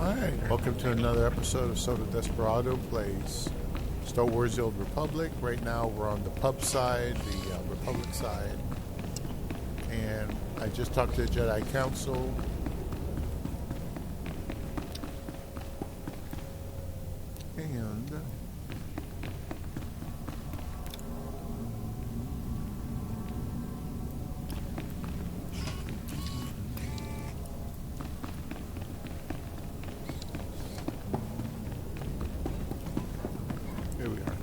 Alright, welcome to another episode of Psoto Desperado Plays Star Wars The Old Republic. Right now we're on the pub side, the Republic side. And I just talked to the Jedi Council. And here we are.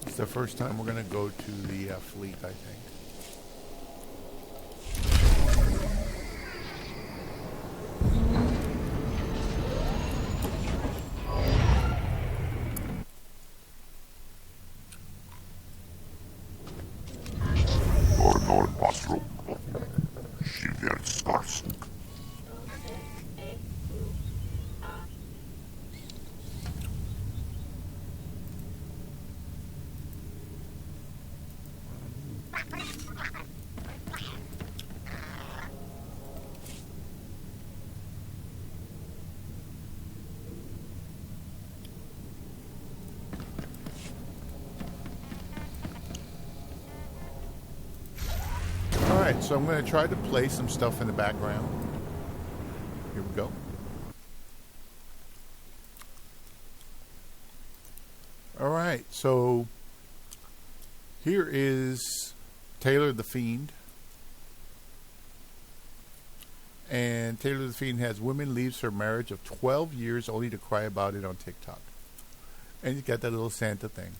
It's the first time we're going to go to the fleet, I think. Alright, so I'm going to try to play some stuff in the background. Here we go. Alright, so here is Taylor the Fiend. And Taylor the Fiend has women leaves her marriage of 12 years only to cry about it on TikTok. And you got that little Santa thing.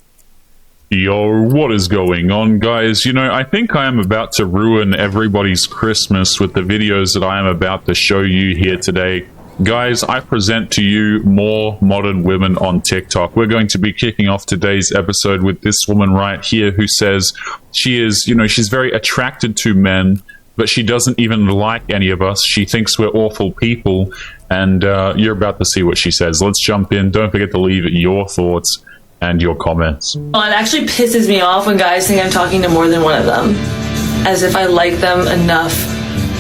Yo, what is going on, guys? You know, I think I am about to ruin everybody's Christmas with the videos that I am about to show you here today. Guys, I present to you more modern women on TikTok. We're going to be kicking off today's episode with this woman right here who says she is, you know, she's very attracted to men, but she doesn't even like any of us. She thinks we're awful people, and you're about to see what she says. Let's jump in. Don't forget to leave your thoughts and your comments. Well, it actually pisses me off when guys think I'm talking to more than one of them, as if I like them enough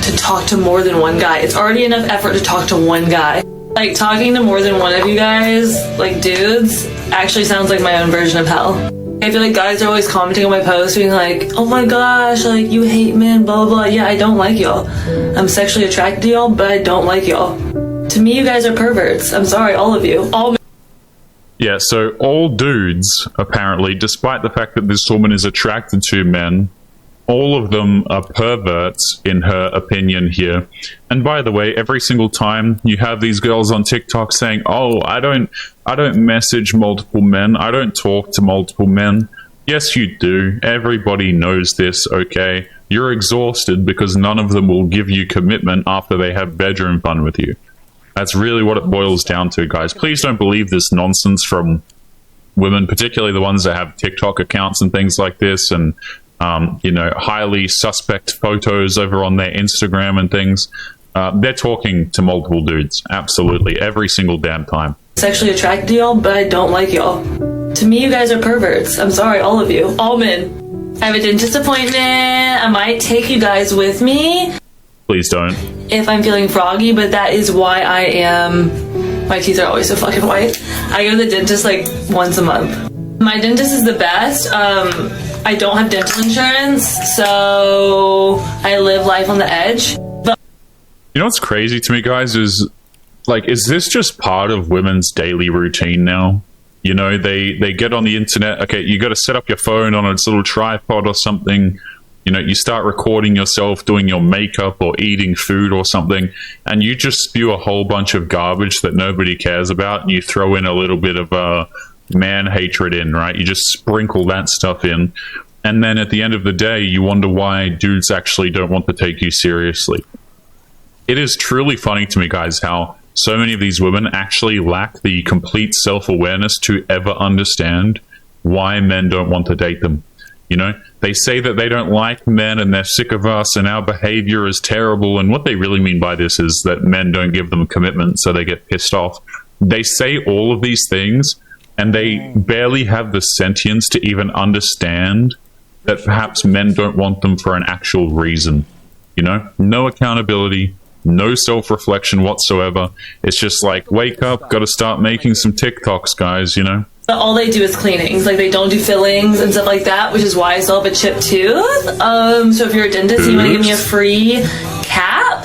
to talk to more than one guy. It's already enough effort to talk to one guy. Like, talking to more than one of you guys, like dudes, actually sounds like my own version of hell. I feel like guys are always commenting on my posts being like, oh my gosh, like, you hate men, blah, blah, blah. Yeah, I don't like y'all. I'm sexually attracted to y'all, but I don't like y'all. To me, you guys are perverts. I'm sorry, all of you. All. Yeah, so all dudes, apparently, despite the fact that this woman is attracted to men, all of them are perverts, in her opinion here. And by the way, every single time you have these girls on TikTok saying, oh, I don't message multiple men, I don't talk to multiple men. Yes, you do. Everybody knows this, okay? You're exhausted because none of them will give you commitment after they have bedroom fun with you. That's really what it boils down to, guys. Please don't believe this nonsense from women, particularly the ones that have TikTok accounts and things like this, and you know, highly suspect photos over on their Instagram and things. They're talking to multiple dudes, absolutely, every single damn time. Sexually attracted to y'all, but I don't like y'all. To me, you guys are perverts. I'm sorry, all of you. All men. I have a dentist appointment. I might take you guys with me. Please don't. If I'm feeling froggy, but that is why I am... My teeth are always so fucking white. I go to the dentist like once a month. My dentist is the best. I don't have dental insurance, so I live life on the edge. But you know what's crazy to me, guys, is like, is this just part of women's daily routine now? You know, they get on the internet. Okay, you got to set up your phone on its little tripod or something. You know, you start recording yourself doing your makeup or eating food or something, and you just spew a whole bunch of garbage that nobody cares about, and you throw in a little bit of man hatred in, right? You just sprinkle that stuff in, and then at the end of the day, you wonder why dudes actually don't want to take you seriously. It is truly funny to me, guys, how so many of these women actually lack the complete self-awareness to ever understand why men don't want to date them. You know, they say that they don't like men and they're sick of us and our behavior is terrible. And what they really mean by this is that men don't give them commitment, so they get pissed off. They say all of these things, and they barely have the sentience to even understand that perhaps men don't want them for an actual reason. You know, no accountability, no self-reflection whatsoever. It's just like, wake up, got to start making some TikToks, guys, you know? All they do is cleanings. Like, they don't do fillings and stuff like that, which is why I still have a chipped tooth. So if you're a dentist and you want to give me a free cap,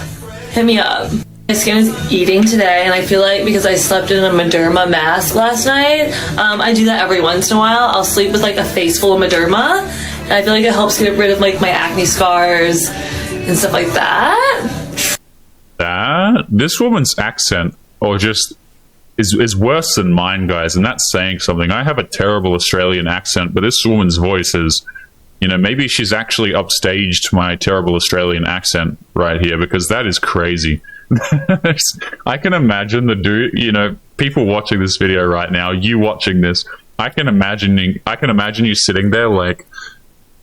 hit me up. My skin is eating today, and I feel like because I slept in a Mederma mask last night, I do that every once in a while. I'll sleep with like a face full of Mederma, and I feel like it helps get rid of like my acne scars and stuff like that. This woman's accent, or just is worse than mine, guys, and that's saying something. I have a terrible Australian accent, but this woman's voice is, you know, maybe she's actually upstaged my terrible Australian accent right here, because that is crazy. I can imagine the dude, you know, people watching this video right now, you watching this, I can imagine you sitting there like,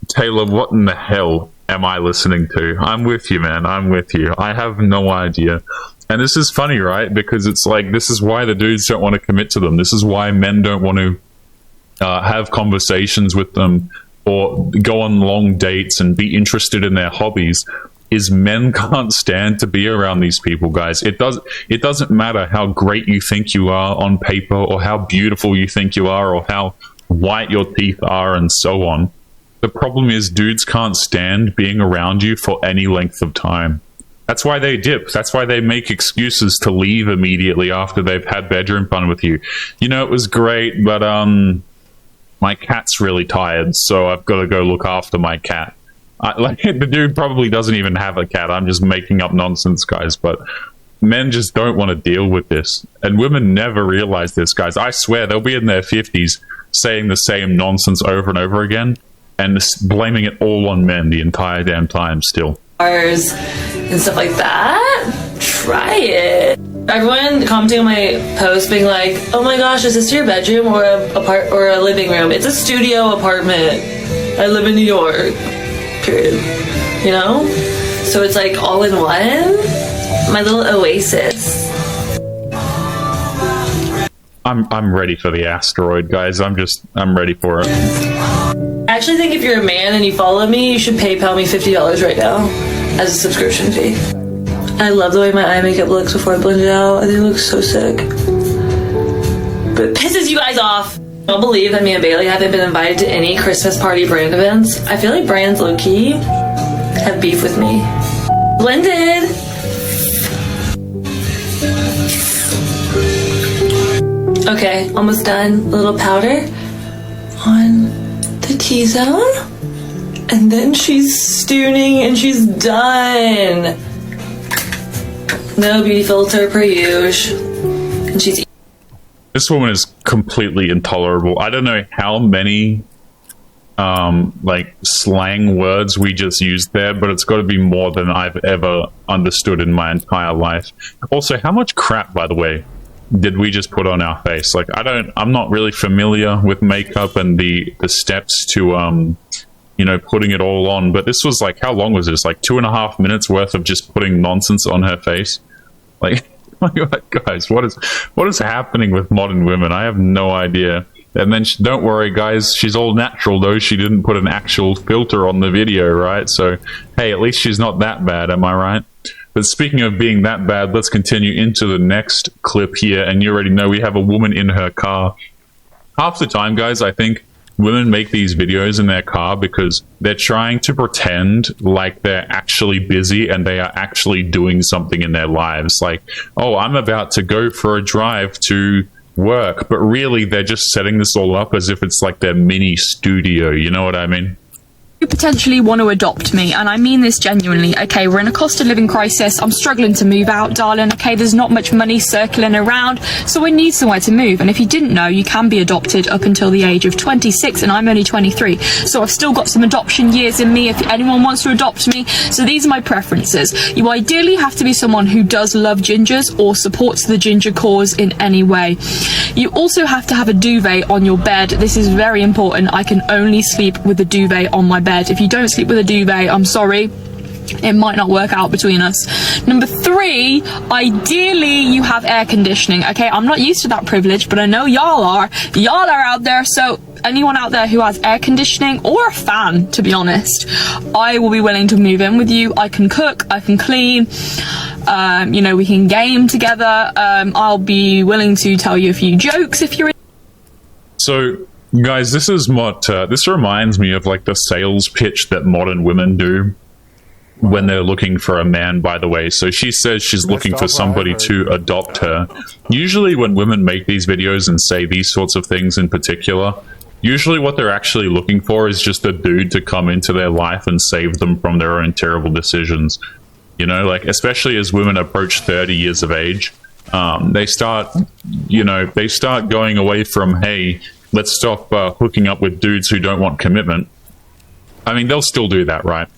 Taylor, what in the hell am I listening to? I'm with you, man. I'm with you. I have no idea. And this is funny, right? Because it's like, this is why the dudes don't want to commit to them. This is why men don't want to have conversations with them or go on long dates and be interested in their hobbies, is men can't stand to be around these people, guys. It doesn't matter how great you think you are on paper, or how beautiful you think you are, or how white your teeth are, and so on. The problem is dudes can't stand being around you for any length of time. That's why they dip. That's why they make excuses to leave immediately after they've had bedroom fun with you. You know, it was great, but my cat's really tired, so I've got to go look after my cat. The dude probably doesn't even have a cat. I'm just making up nonsense, guys. But men just don't want to deal with this. And women never realize this, guys. I swear they'll be in their 50s saying the same nonsense over and over again, and blaming it all on men the entire damn time still. And stuff like that. Try it. Everyone commenting on my post being like, oh my gosh, is this your bedroom or a living room? It's a studio apartment. I live in New York. Period. You know? So it's like all in one. My little oasis. I'm ready for the asteroid, guys. I'm ready for it. I actually think if you're a man and you follow me, you should PayPal me $50 right now as a subscription fee. I love the way my eye makeup looks before I blend it out. I think it looks so sick. But it pisses you guys off. I don't believe that me and Bailey haven't been invited to any Christmas party brand events. I feel like brands low-key have beef with me. Blended! Okay, almost done. A little powder on the T-zone. And then she's stooning and she's done. No beauty filter per usual. And she's... This woman is completely intolerable. I don't know how many like slang words we just used there, but it's got to be more than I've ever understood in my entire life. Also, how much crap, by the way, did we just put on our face? Like, I'm not really familiar with makeup and the steps to you know, putting it all on, but this was like, how long was this? Like 2.5 minutes worth of just putting nonsense on her face. Like, my God, guys, what is happening with modern women? I have no idea. And then don't worry, guys, she's all natural though. She didn't put an actual filter on the video, right? So hey, at least she's not that bad, am I right? But speaking of being that bad, let's continue into the next clip here. And you already know we have a woman in her car. Half the time, guys, I think women make these videos in their car because they're trying to pretend like they're actually busy and they are actually doing something in their lives. Like, oh, I'm about to go for a drive to work. But really, they're just setting this all up as if it's like their mini studio. You know what I mean? You potentially want to adopt me, and I mean this genuinely. Okay, we're in a cost of living crisis. I'm struggling to move out, darling. Okay, there's not much money circling around, so I need somewhere to move. And if you didn't know, you can be adopted up until the age of 26, and I'm only 23, so I've still got some adoption years in me if anyone wants to adopt me. So these are my preferences. You ideally have to be someone who does love gingers or supports the ginger cause in any way. You also have to have a duvet on your bed. This is very important. I can only sleep with a duvet on my bed. If you don't sleep with a duvet, I'm sorry, it might not work out between us. Number 3, ideally you have air conditioning. Okay, I'm not used to that privilege, but I know y'all are. Y'all are out there, so anyone out there who has air conditioning or a fan, to be honest, I will be willing to move in with you. I can cook, I can clean, you know, we can game together. I'll be willing to tell you a few jokes if you're So, guys, this is what this reminds me of, like, the sales pitch that modern women do when they're looking for a man, by the way. So she says she's looking for somebody to adopt her. Usually when women make these videos and say these sorts of things in particular, usually what they're actually looking for is just a dude to come into their life and save them from their own terrible decisions. You know, like, especially as women approach 30 years of age, they start going away from, hey, let's stop hooking up with dudes who don't want commitment. I mean, they'll still do that, right?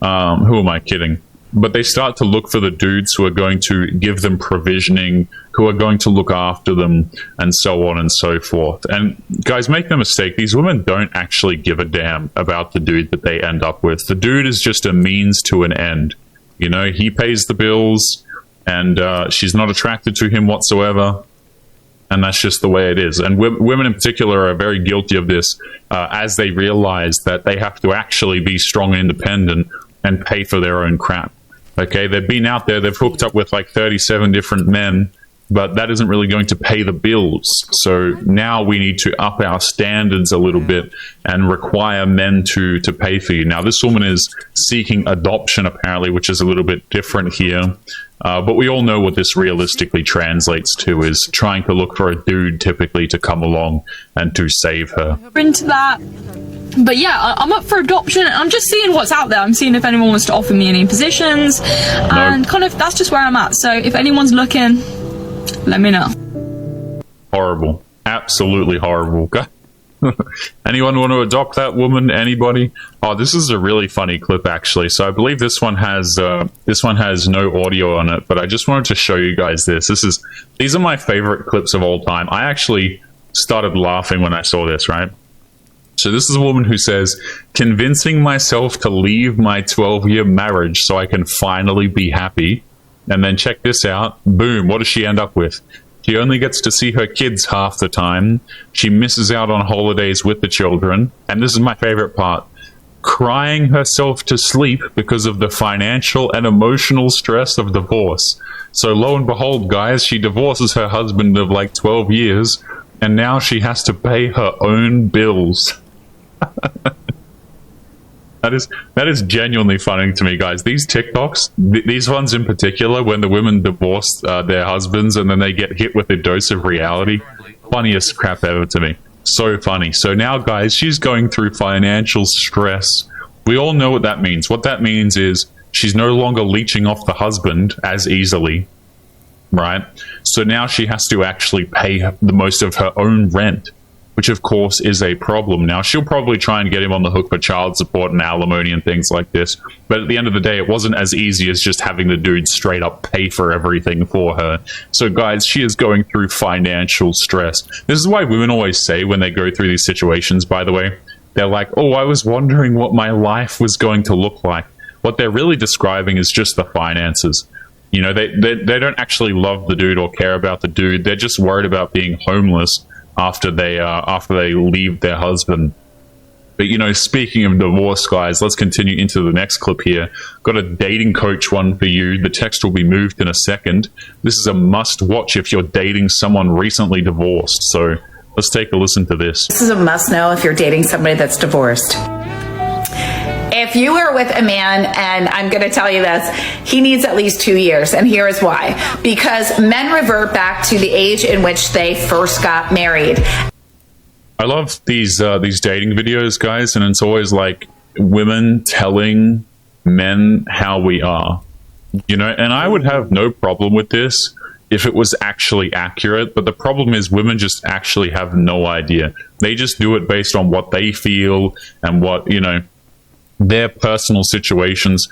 Who am I kidding? But they start to look for the dudes who are going to give them provisioning, who are going to look after them, and so on and so forth. And guys, make no mistake, these women don't actually give a damn about the dude that they end up with. The dude is just a means to an end. You know, he pays the bills, and she's not attracted to him whatsoever. And that's just the way it is. And women in particular are very guilty of this as they realize that they have to actually be strong and independent and pay for their own crap. Okay, they've been out there, they've hooked up with like 37 different men, but that isn't really going to pay the bills. So now we need to up our standards a little bit and require men to pay for you. Now, this woman is seeking adoption, apparently, which is a little bit different here. But we all know what this realistically translates to, is trying to look for a dude typically to come along and to save her. into that. But yeah, I'm up for adoption. I'm just seeing what's out there. I'm seeing if anyone wants to offer me any positions, and kind of that's just where I'm at. So if anyone's looking, let me know. Horrible. Absolutely horrible. Anyone want to adopt that woman? Anybody? Oh, this is a really funny clip, actually. So I believe this one has no audio on it, but I just wanted to show you guys this. These are my favorite clips of all time. I actually started laughing when I saw this, right? So this is a woman who says, convincing myself to leave my 12-year marriage so I can finally be happy. And then check this out. Boom. What does she end up with? She only gets to see her kids half the time. She misses out on holidays with the children. And this is my favorite part. Crying herself to sleep because of the financial and emotional stress of divorce. So lo and behold, guys, she divorces her husband of like 12 years, and now she has to pay her own bills. That is genuinely funny to me, guys. These TikToks, these ones in particular, when the women divorce their husbands and then they get hit with a dose of reality, funniest crap ever to me. So funny. So now, guys, she's going through financial stress. We all know what that means. What that means is she's no longer leeching off the husband as easily, right? So now she has to actually pay the most of her own rent, which of course is a problem. Now, she'll probably try and get him on the hook for child support and alimony and things like this, but at the end of the day, it wasn't as easy as just having the dude straight up pay for everything for her. So guys, she is going through financial stress. This is why women always say when they go through these situations, by the way, they're like, oh, I was wondering what my life was going to look like. What they're really describing is just the finances. You know, they don't actually love the dude or care about the dude. They're just worried about being homeless after they leave their husband. But, you know, speaking of divorce, guys, let's continue into the next clip here. Got a dating coach one for you. The text will be moved in a second. This is a must watch if you're dating someone recently divorced. So let's take a listen to this. This is a must know if you're dating somebody that's divorced. If you are with a man, and I'm going to tell you this, he needs at least 2 years, and here is why. Because men revert back to the age in which they first got married. I love these dating videos, guys, and it's always like women telling men how we are. You know, and I would have no problem with this if it was actually accurate, but the problem is women just actually have no idea. They just do it based on what they feel and what, you know, their personal situations,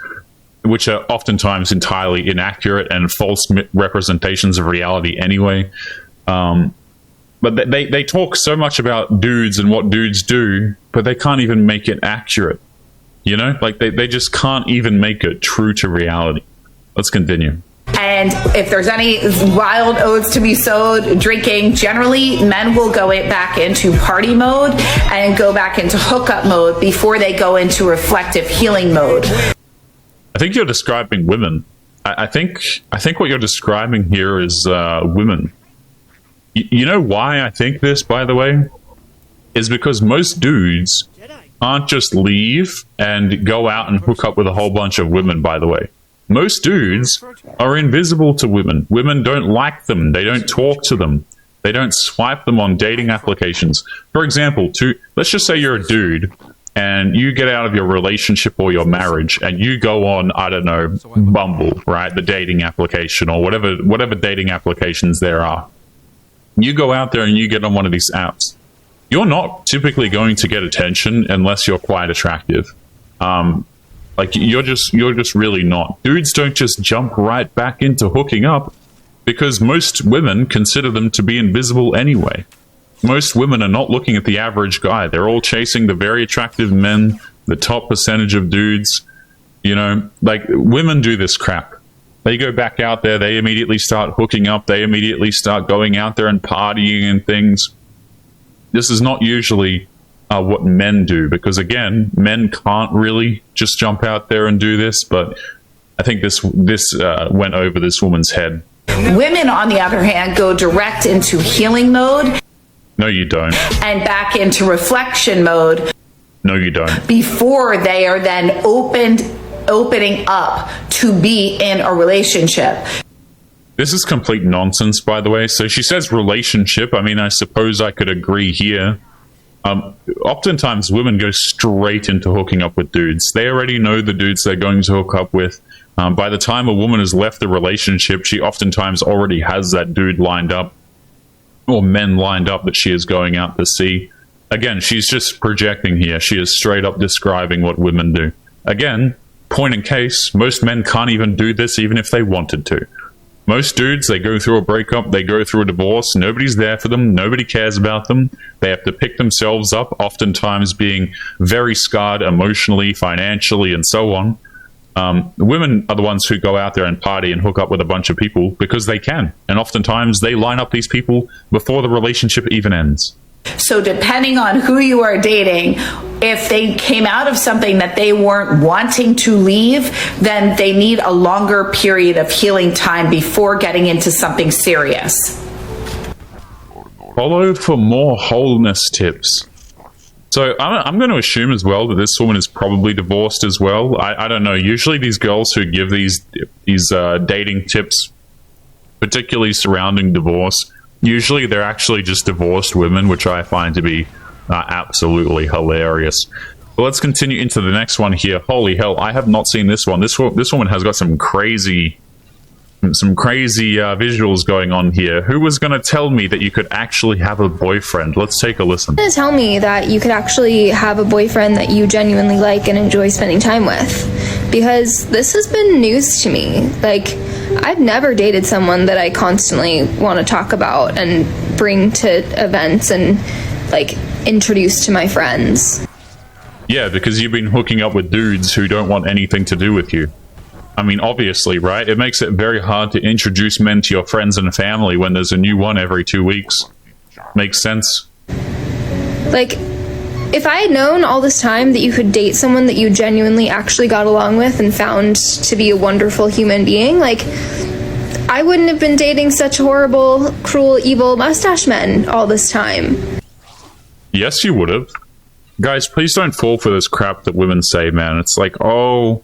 which are oftentimes entirely inaccurate and false representations of reality anyway. But they talk so much about dudes and what dudes do, but they can't even make it accurate. You know, like they just can't even make it true to reality. Let's continue. And if there's any wild oats to be sowed, drinking, generally men will go back into party mode and go back into hookup mode before they go into reflective healing mode. I think you're describing women. I think what you're describing here is women. You know why I think this, by the way? Is because most dudes aren't just leave and go out and hook up with a whole bunch of women, by the way. Most dudes are invisible to women. Women don't like them. They don't talk to them. They don't swipe them on dating applications. For example, let's just say you're a dude and you get out of your relationship or your marriage and you go on, I don't know, Bumble, right? The dating application or whatever dating applications there are. You go out there and you get on one of these apps. You're not typically going to get attention unless you're quite attractive. Like you're just really not. Dudes don't just jump right back into hooking up because most women consider them to be invisible anyway. Most women are not looking at the average guy. They're all chasing the very attractive men, the top percentage of dudes. You know, like women do this crap. They go back out there, they immediately start hooking up, they immediately start going out there and partying and things. This is not usually what men do, because again, men can't really just jump out there and do this, but I think this went over this woman's head. Women, on the other hand, go direct into healing mode. No, you don't. And back into reflection mode. No, you don't. Before they are then opening up to be in a relationship. This is complete nonsense, by the way. So she says relationship. I mean, I suppose I could agree here. Oftentimes, women go straight into hooking up with dudes. They already know the dudes they're going to hook up with. By the time a woman has left the relationship, she oftentimes already has that dude lined up, or men lined up that she is going out to see. Again, she's just projecting here. She is straight up describing what women do. Again, point in case, most men can't even do this even if they wanted to. Most dudes, they go through a breakup, they go through a divorce, nobody's there for them, nobody cares about them. They have to pick themselves up, oftentimes being very scarred emotionally, financially, and so on. Women are the ones who go out there and party and hook up with a bunch of people because they can. And oftentimes they line up these people before the relationship even ends. So depending on who you are dating, if they came out of something that they weren't wanting to leave, then they need a longer period of healing time before getting into something serious. Follow for more wholeness tips. So I'm going to assume as well that this woman is probably divorced as well. I don't know. Usually these girls who give these dating tips, particularly surrounding divorce, usually they're actually just divorced women, which I find to be absolutely hilarious. But let's continue into the next one here. Holy hell, I have not seen this one. This woman has got some crazy visuals going on here. Who was going to tell me that you could actually have a boyfriend? Let's take a listen. Going to tell me that you could actually have a boyfriend that you genuinely like and enjoy spending time with, because this has been news to me. Like, I've never dated someone that I constantly want to talk about and bring to events and like introduce to my friends. Yeah, because you've been hooking up with dudes who don't want anything to do with you. I mean, obviously, right? It makes it very hard to introduce men to your friends and family when there's a new one every 2 weeks. Makes sense. Like, if I had known all this time that you could date someone that you genuinely actually got along with and found to be a wonderful human being, like, I wouldn't have been dating such horrible, cruel, evil mustache men all this time. Yes, you would have. Guys, please don't fall for this crap that women say, man. It's like, oh,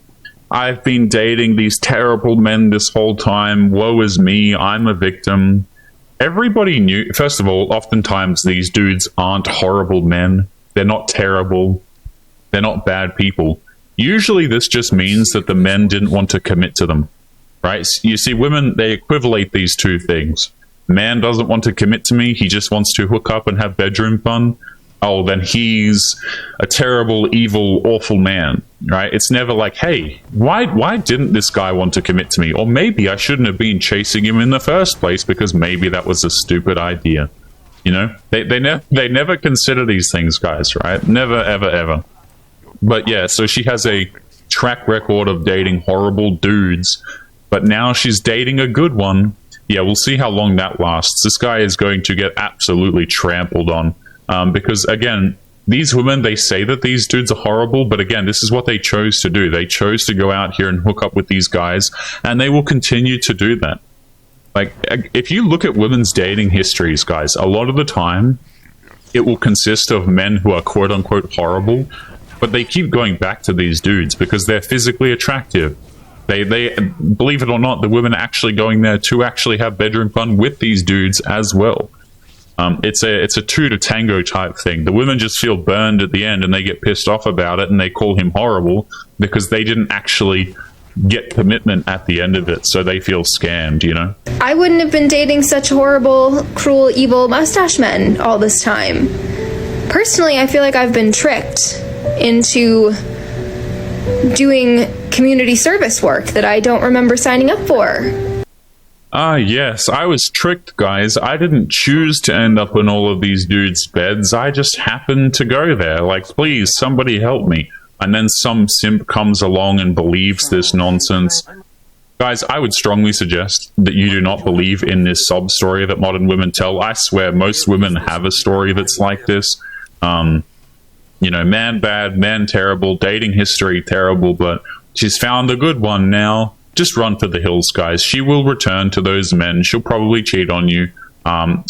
I've been dating these terrible men this whole time. Woe is me. I'm a victim. Everybody knew. First of all, oftentimes these dudes aren't horrible men. They're not terrible. They're not bad people. Usually this just means that the men didn't want to commit to them, right? You see, women, they equivalate these two things. Man doesn't want to commit to me. He just wants to hook up and have bedroom fun. Oh, then he's a terrible, evil, awful man, right? It's never like, hey, why didn't this guy want to commit to me? Or maybe I shouldn't have been chasing him in the first place because maybe that was a stupid idea. You know, they never consider these things, guys, right? Never, ever, ever. But yeah, so she has a track record of dating horrible dudes but now she's dating a good one. Yeah, we'll see how long that lasts. This guy is going to get absolutely trampled on because, again, these women, they say that these dudes are horrible, but again, this is what they chose to do. They chose to go out here and hook up with these guys, and they will continue to do that. Like, if you look at women's dating histories, guys, a lot of the time, it will consist of men who are quote-unquote horrible, but they keep going back to these dudes because they're physically attractive. They believe it or not, the women are actually going there to actually have bedroom fun with these dudes as well. It's a two to tango type thing. The women just feel burned at the end and they get pissed off about it and they call him horrible because they didn't actually get commitment at the end of it, so they feel scammed, you know? I wouldn't have been dating such horrible, cruel, evil mustache men all this time. Personally, I feel like I've been tricked into doing community service work that I don't remember signing up for. Yes, I was tricked, guys. I didn't choose to end up in all of these dudes' beds. I just happened to go there. Like, please, somebody help me. And then some simp comes along and believes this nonsense. Guys, I would strongly suggest that you do not believe in this sob story that modern women tell. I swear most women have a story that's like this. You know, man bad, man terrible, dating history terrible, but she's found a good one now. Just run for the hills, guys. She will return to those men. She'll probably cheat on you.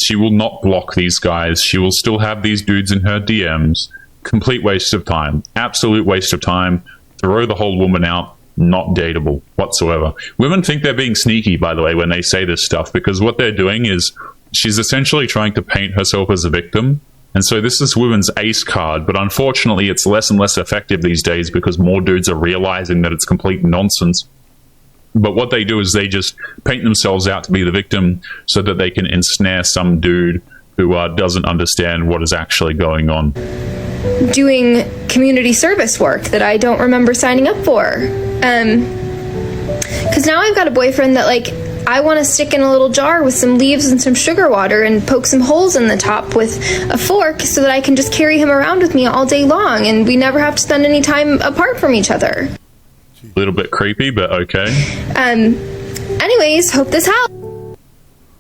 She will not block these guys. She will still have these dudes in her DMs. Complete waste of time. Absolute waste of time. Throw the whole woman out. Not dateable whatsoever. Women think they're being sneaky, by the way, when they say this stuff, because what they're doing is she's essentially trying to paint herself as a victim. And so this is women's ace card, but unfortunately it's less and less effective these days because more dudes are realizing that it's complete nonsense. But what they do is they just paint themselves out to be the victim so that they can ensnare some dude who doesn't understand what is actually going on. Doing community service work that I don't remember signing up for. Because now I've got a boyfriend that, like, I want to stick in a little jar with some leaves and some sugar water and poke some holes in the top with a fork so that I can just carry him around with me all day long and we never have to spend any time apart from each other. A little bit creepy, but okay. Anyways, hope this helps.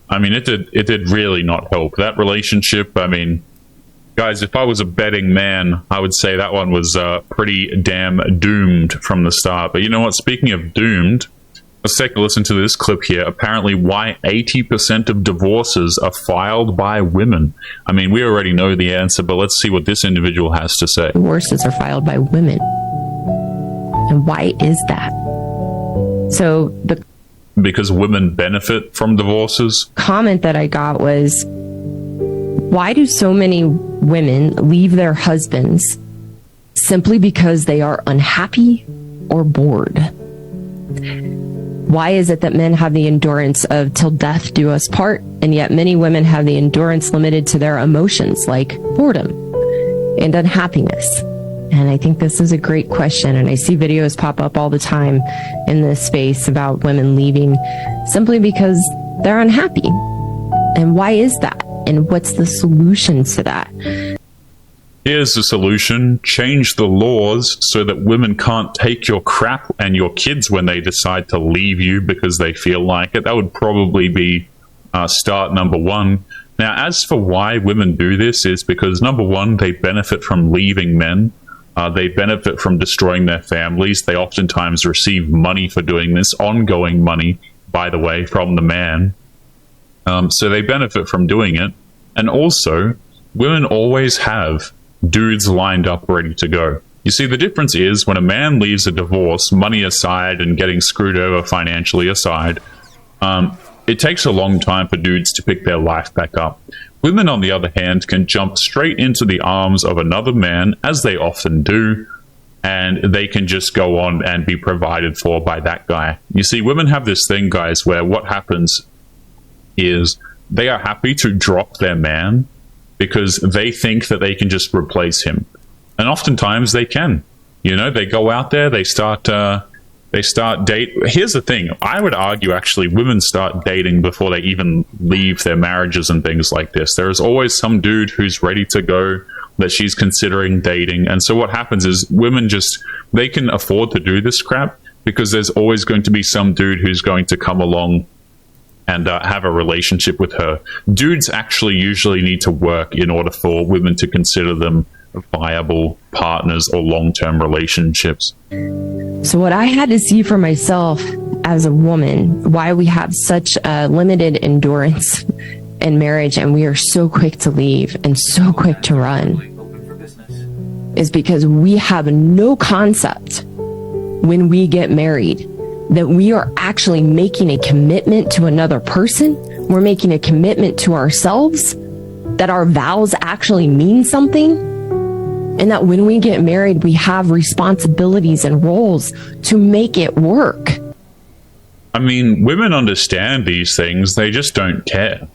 I mean, it did really not help. That relationship, I mean, guys, if I was a betting man, I would say that one was pretty damn doomed from the start. But you know what? Speaking of doomed, let's take a listen to this clip here. Apparently, why 80% of divorces are filed by women. I mean, we already know the answer, but let's see what this individual has to say. Divorces are filed by women. And why is that? So because women benefit from divorces? Comment that I got was, why do so many women leave their husbands simply because they are unhappy or bored? Why is it that men have the endurance of till death do us part, and yet many women have the endurance limited to their emotions like boredom and unhappiness? And I think this is a great question, and I see videos pop up all the time in this space about women leaving simply because they're unhappy. And why is that? And what's the solution to that? Here's the solution. Change the laws so that women can't take your crap and your kids when they decide to leave you because they feel like it. That would probably be start number one. Now, as for why women do this is because, number one, they benefit from leaving men. They benefit from destroying their families. They oftentimes receive money for doing this, ongoing money, by the way, from the man. So they benefit from doing it. And also, women always have dudes lined up ready to go. You see, the difference is when a man leaves a divorce, money aside and getting screwed over financially aside, it takes a long time for dudes to pick their life back up. Women, on the other hand, can jump straight into the arms of another man, as they often do, and they can just go on and be provided for by that guy. You see, women have this thing, guys, where what happens is they are happy to drop their man because they think that they can just replace him. And oftentimes they can. You know, they go out there, they start date. Here's the thing. I would argue, actually, women start dating before they even leave their marriages and things like this. There is always some dude who's ready to go that she's considering dating. And so what happens is women they can afford to do this crap because there's always going to be some dude who's going to come along and have a relationship with her. Dudes actually usually need to work in order for women to consider them viable partners or long-term relationships. So what I had to see for myself as a woman, why we have such a limited endurance in marriage and we are so quick to leave and so quick to run, is because we have no concept when we get married that we are actually making a commitment to another person. We're making a commitment to ourselves, that our vows actually mean something, and that when we get married, we have responsibilities and roles to make it work. I mean, women understand these things, they just don't care.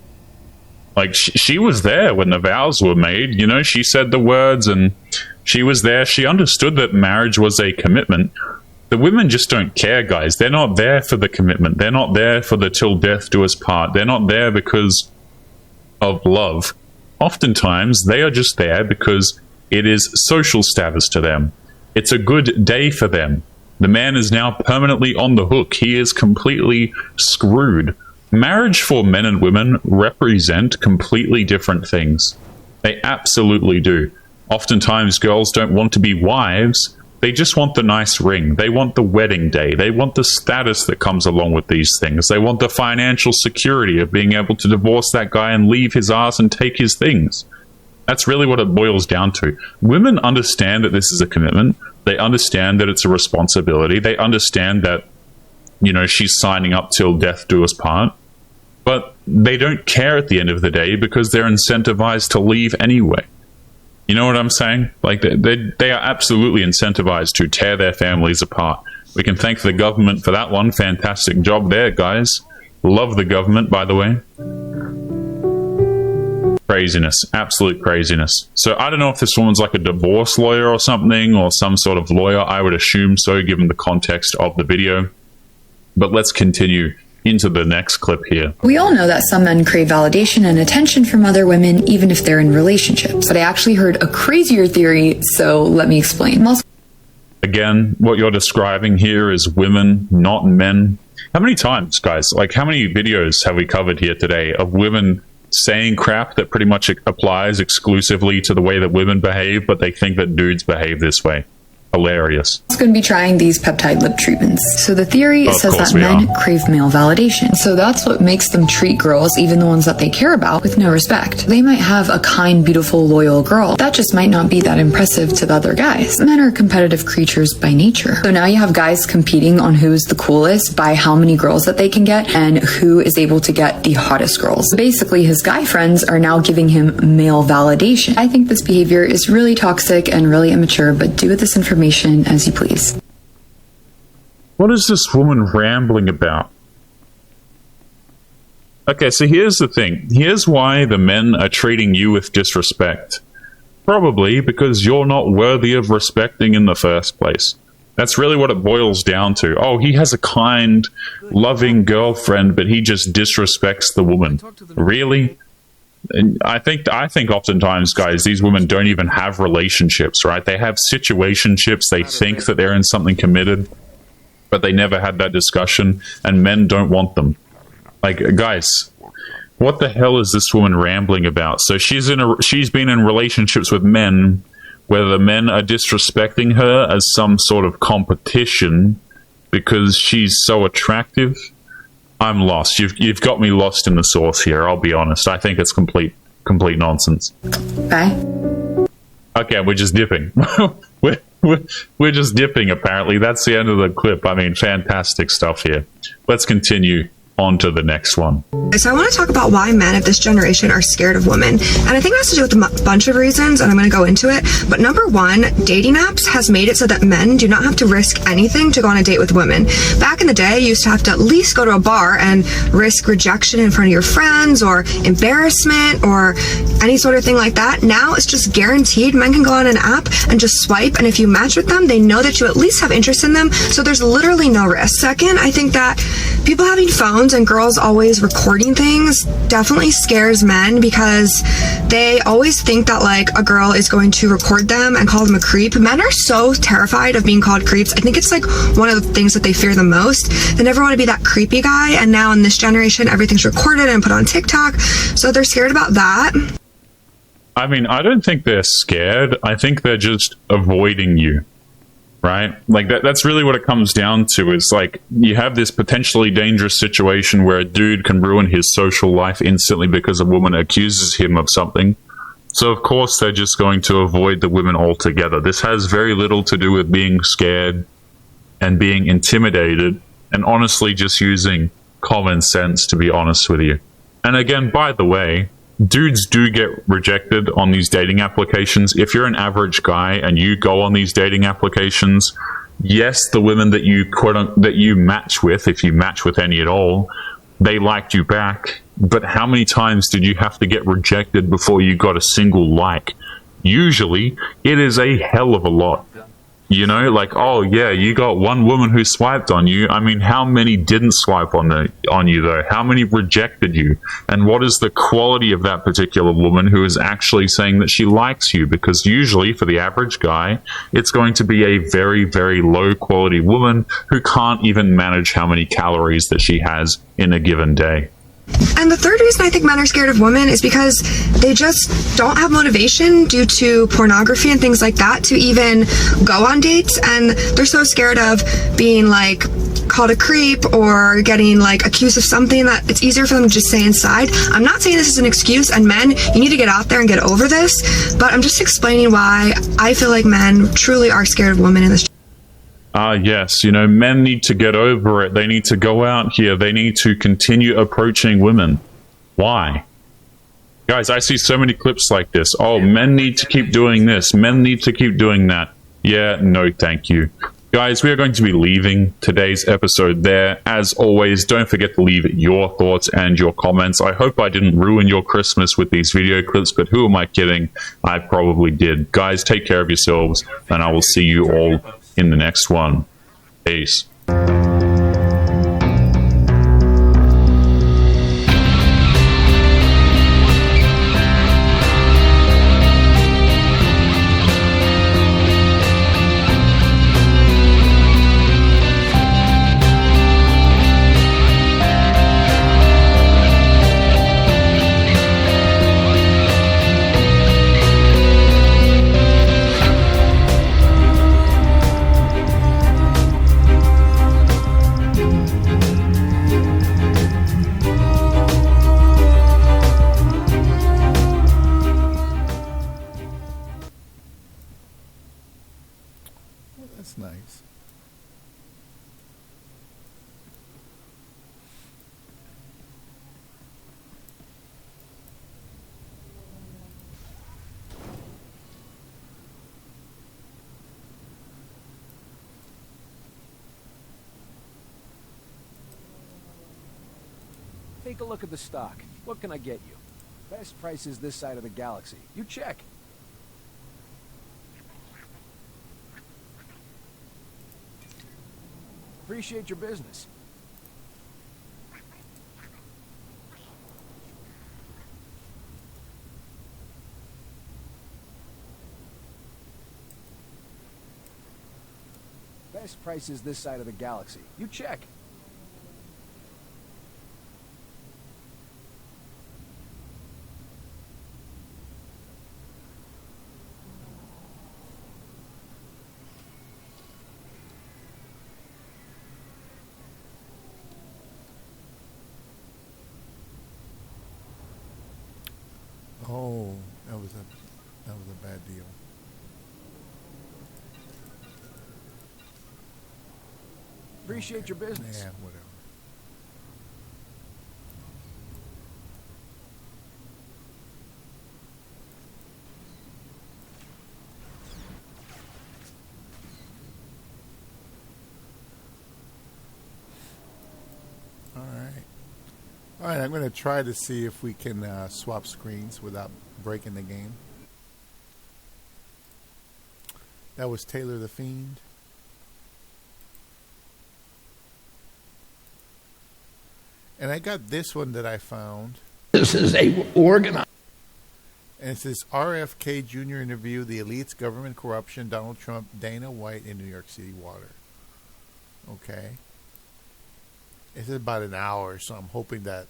Like, she was there when the vows were made, you know, she said the words and she was there. She understood that marriage was a commitment. The women just don't care, guys. They're not there for the commitment. They're not there for the till death do us part. They're not there because of love. Oftentimes, they are just there because it is social status to them. It's a good day for them. The man is now permanently on the hook. He is completely screwed. Marriage for men and women represent completely different things. They absolutely do. Oftentimes, girls don't want to be wives. They just want the nice ring. They want the wedding day. They want the status that comes along with these things. They want the financial security of being able to divorce that guy and leave his ass and take his things. That's really what it boils down to. Women understand that this is a commitment. They understand that it's a responsibility. They understand that, you know, she's signing up till death do us part. But they don't care at the end of the day because they're incentivized to leave anyway. You know what I'm saying? Like, they are absolutely incentivized to tear their families apart. We can thank the government for that one. Fantastic job there, guys. Love the government, by the way. Craziness. Absolute craziness. So I don't know if this woman's like a divorce lawyer or something, or some sort of lawyer. I would assume so, given the context of the video. But let's continue into the next clip here. We all know that some men crave validation and attention from other women, even if they're in relationships. But I actually heard a crazier theory, so let me explain. Again, what you're describing here is women, not men. How many times, guys, like how many videos have we covered here today of women saying crap that pretty much applies exclusively to the way that women behave, but they think that dudes behave this way? Hilarious. It's going to be trying these peptide lip treatments. So the theory says that men crave male validation. So that's what makes them treat girls, even the ones that they care about, with no respect. They might have a kind, beautiful, loyal girl. That just might not be that impressive to the other guys. Men are competitive creatures by nature. So now you have guys competing on who's the coolest by how many girls that they can get and who is able to get the hottest girls. Basically, his guy friends are now giving him male validation. I think this behavior is really toxic and really immature, but do with this information as you please. What is this woman rambling about? Okay, so here's the thing. Here's why the men are treating you with disrespect. Probably because you're not worthy of respecting in the first place. That's really what it boils down to. Oh, he has a kind, loving girlfriend, but he just disrespects the woman. Really? And I think oftentimes, guys, these women don't even have relationships, right? They have situationships. They think that they're in something committed, but they never had that discussion, and men don't want them. Like, guys, what the hell is this woman rambling about? So she's been in relationships with men where the men are disrespecting her as some sort of competition because she's so attractive. I'm lost. You've got me lost in the sauce here. I'll be honest. I think it's complete nonsense. Okay, we're just dipping. we're just dipping. Apparently, that's the end of the clip. I mean, fantastic stuff here. Let's continue on to the next one. So I want to talk about why men of this generation are scared of women. And I think it has to do with a bunch of reasons, and I'm going to go into it. But number one, dating apps has made it so that men do not have to risk anything to go on a date with women. Back in the day, you used to have to at least go to a bar and risk rejection in front of your friends or embarrassment or any sort of thing like that. Now it's just guaranteed. Men can go on an app and just swipe, and if you match with them, they know that you at least have interest in them, so there's literally no risk. Second, I think that people having phones and girls always recording things definitely scares men because they always think that like a girl is going to record them and call them a creep. Men are so terrified of being called creeps. I think it's like one of the things that they fear the most. They never want to be that creepy guy, and now in this generation everything's recorded and put on TikTok, so they're scared about that. I mean, I don't think they're scared. I think they're just avoiding you, right? Like that's really what it comes down to, is like you have this potentially dangerous situation where a dude can ruin his social life instantly because a woman accuses him of something. So of course they're just going to avoid the women altogether. This has very little to do with being scared and being intimidated, and honestly just using common sense, to be honest with you. And again, by the way, dudes do get rejected on these dating applications. If you're an average guy and you go on these dating applications, yes, the women that you match with, if you match with any at all, they liked you back. But how many times did you have to get rejected before you got a single like? Usually, it is a hell of a lot. You know, like, oh yeah, you got one woman who swiped on you. I mean, how many didn't swipe on you though? How many rejected you? And what is the quality of that particular woman who is actually saying that she likes you? Because usually for the average guy, it's going to be a very, very low quality woman who can't even manage how many calories that she has in a given day. And the third reason I think men are scared of women is because they just don't have motivation due to pornography and things like that to even go on dates, and they're so scared of being like called a creep or getting like accused of something that it's easier for them to just stay inside. I'm not saying this is an excuse, and men, you need to get out there and get over this, but I'm just explaining why I feel like men truly are scared of women in this. Yes, you know, men need to get over it. They need to go out here. They need to continue approaching women. Why? Guys, I see so many clips like this. Oh, men need to keep doing this. Men need to keep doing that. Yeah, no, thank you. Guys, we are going to be leaving today's episode there. As always, don't forget to leave your thoughts and your comments. I hope I didn't ruin your Christmas with these video clips, but who am I kidding? I probably did. Guys, take care of yourselves, and I will see you all in the next one. Peace. That's nice. Take a look at the stock. What can I get you? Best prices this side of the galaxy. You check. Appreciate your business. Best prices this side of the galaxy. You check. Oh, that was a bad deal. Appreciate your business. Yeah, whatever. All right, I'm going to try to see if we can swap screens without breaking the game. That was Taylor the Fiend. And I got this one that I found. This is a organized. And it says RFK Jr. interview, the elites, government corruption, Donald Trump, Dana White in New York City water. Okay. It's about an hour, so I'm hoping that.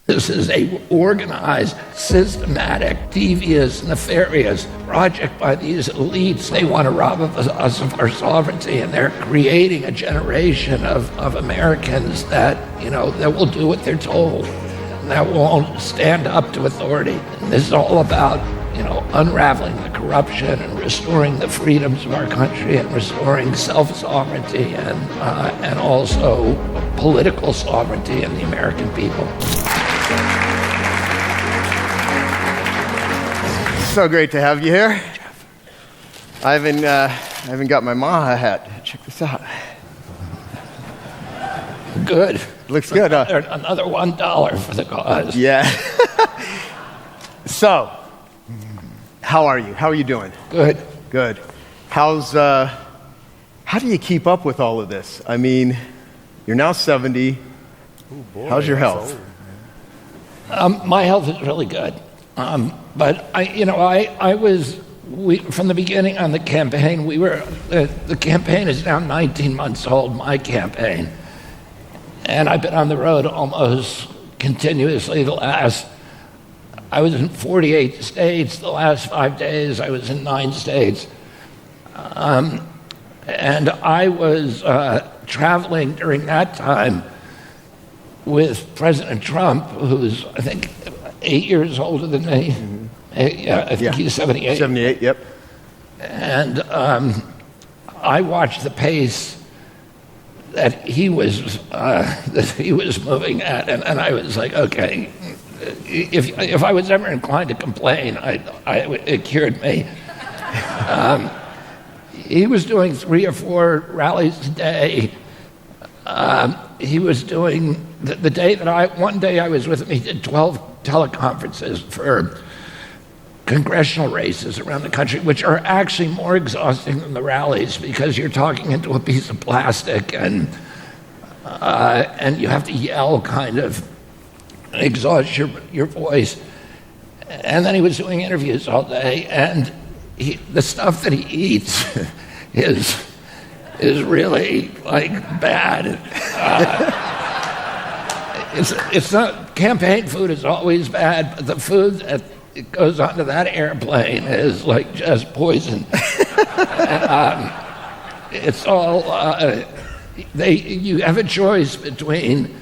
This is a organized, systematic, devious, nefarious project by these elites. They want to rob us of our sovereignty, and they're creating a generation of Americans that, that will do what they're told, and that won't stand up to authority. And this is all about, unraveling the corruption and restoring the freedoms of our country and restoring self-sovereignty and also political sovereignty in the American people. So great to have you here. I haven't got my Maha hat. Check this out. Good. Looks good, huh? Another $1 for the cause. Yeah. So, how are you? How are you doing? Good. Good. How do you keep up with all of this? I mean, you're now 70. Oh boy, how's your health? My health is really good. But I was from the beginning on the campaign. The campaign is now 19 months old. My campaign, and I've been on the road almost continuously. I was in 48 states. The last 5 days, I was in 9 states, and I was traveling during that time with President Trump, who's I think 8 years older than me. Mm-hmm. I think he's 78. 78, yep. And I watched the pace that he was moving at, and I was like, okay, if I was ever inclined to complain, it cured me. He was doing 3 or 4 rallies a day. He was doing one day I was with him. He did 12 teleconferences for congressional races around the country, which are actually more exhausting than the rallies because you're talking into a piece of plastic and you have to yell, kind of exhaust your voice. And then he was doing interviews all day, and the stuff that he eats is really like bad. It's not, campaign food is always bad, but the food that goes onto that airplane is like just poison. It's all you have a choice between.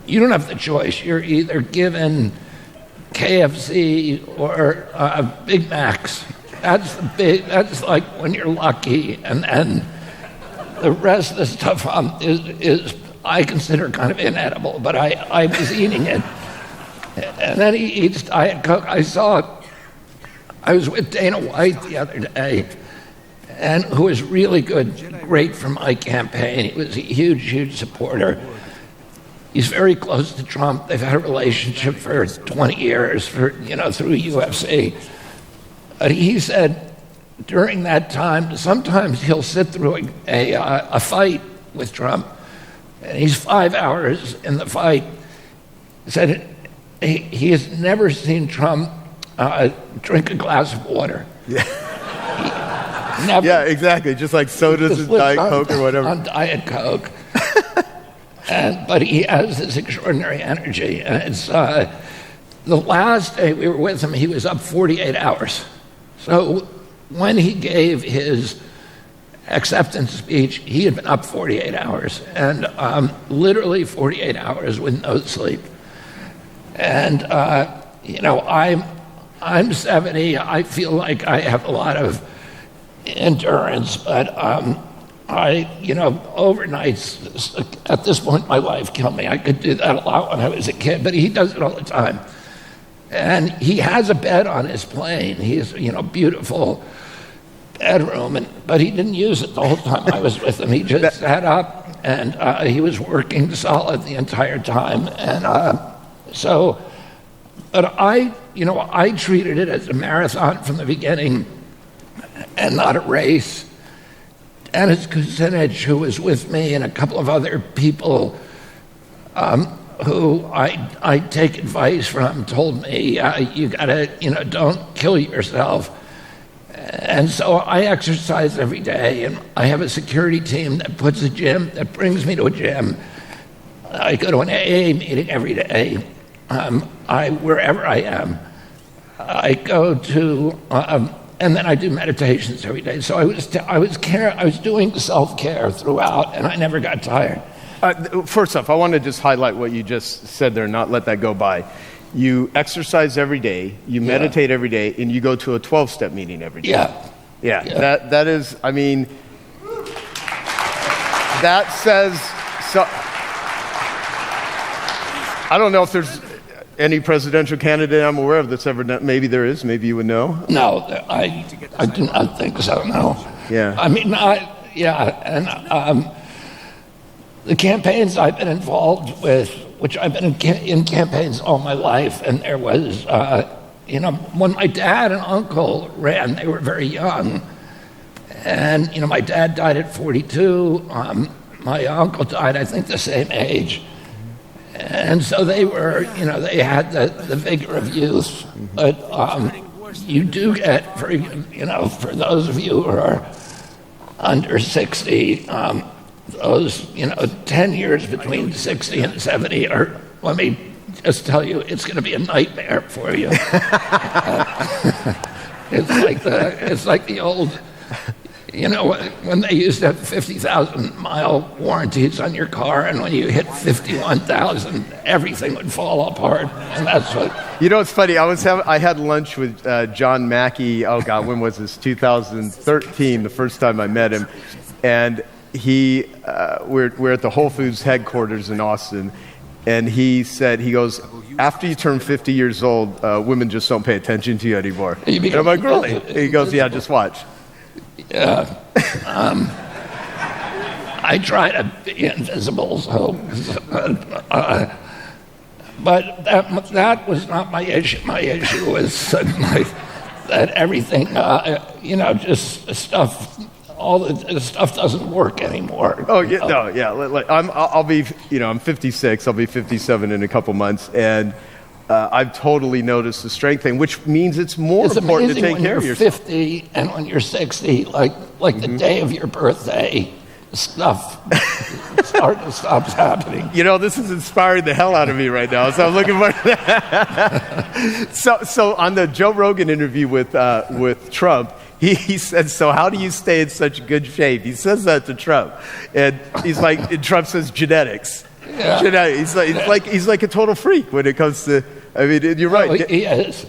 You don't have the choice. You're either given KFC or Big Macs. That's like when you're lucky, and the rest of the stuff is I consider kind of inedible, but I was eating it. And then he eats Diet Coke. I was with Dana White the other day, and who was really great for my campaign. He was a huge supporter. He's very close to Trump. They've had a relationship for 20 years, through UFC. But he said during that time, sometimes he'll sit through a fight with Trump, and he's 5 hours in the fight. He said he has never seen Trump drink a glass of water. Yeah. Never. Yeah, exactly. Just like sodas and Diet Coke or whatever. On Diet Coke. But he has this extraordinary energy. And it's the last day we were with him, he was up 48 hours. So when he gave his acceptance speech, he had been up 48 hours, and literally 48 hours with no sleep. And I'm 70. I feel like I have a lot of endurance, but overnights, at this point, my wife killed me. I could do that a lot when I was a kid, but he does it all the time. And he has a bed on his plane. He has, beautiful bedroom, but he didn't use it the whole time I was with him. He just sat up, and he was working solid the entire time. And but I treated it as a marathon from the beginning and not a race. Dennis Kucinich, who was with me, and a couple of other people, who I take advice from, told me, you gotta, don't kill yourself. And so I exercise every day, and I have a security team that brings me to a gym. I go to an AA meeting every day. Wherever I am, I go to, and then I do meditations every day. So I was doing self-care throughout, and I never got tired. First off, I want to just highlight what you just said there, not let that go by. You exercise every day, you meditate every day, and you go to a 12-step meeting every day. Yeah. That is, I mean, that says, so. I don't know if there's any presidential candidate I'm aware of that's ever done, maybe there is, maybe you would know. No, I do not think so, no. Yeah. I mean, and the campaigns I've been involved with, which I've been in campaigns all my life, and there was, when my dad and uncle ran, they were very young. And, my dad died at 42. My uncle died, I think, the same age. And so they were, they had the vigor of youth. But you do get, for those of you who are under 60, those, 10 years between 60 and 70 are, let me just tell you, it's going to be a nightmare for you. It's like the old, when they used to have 50,000-mile warranties on your car, and when you hit 51,000, everything would fall apart. And that's what. It's funny. I had lunch with John Mackey. Oh God, when was this? 2013, the first time I met him, and we're at the Whole Foods headquarters in Austin, and he goes, after you turn 50 years old, women just don't pay attention to you anymore. And I'm like, really? He goes, yeah, just watch. Yeah. I try to be invisible, but that was not my issue. My issue was that everything, just stuff. All the stuff doesn't work anymore. Oh yeah, no, yeah. I'll be, I'm 56. I'll be 57 in a couple months, and I've totally noticed the strength thing, which means it's more important to take care of yourself. 50 and when you're 60, like the day of your birthday, stuff stops happening. This is inspiring the hell out of me right now. So I'm looking for that. So on the Joe Rogan interview with Trump. He said, so how do you stay in such good shape? He says that to Trump. And he's like, and Trump says genetics. Yeah. He's like a total freak when it comes to, I mean, you're right. No, he is.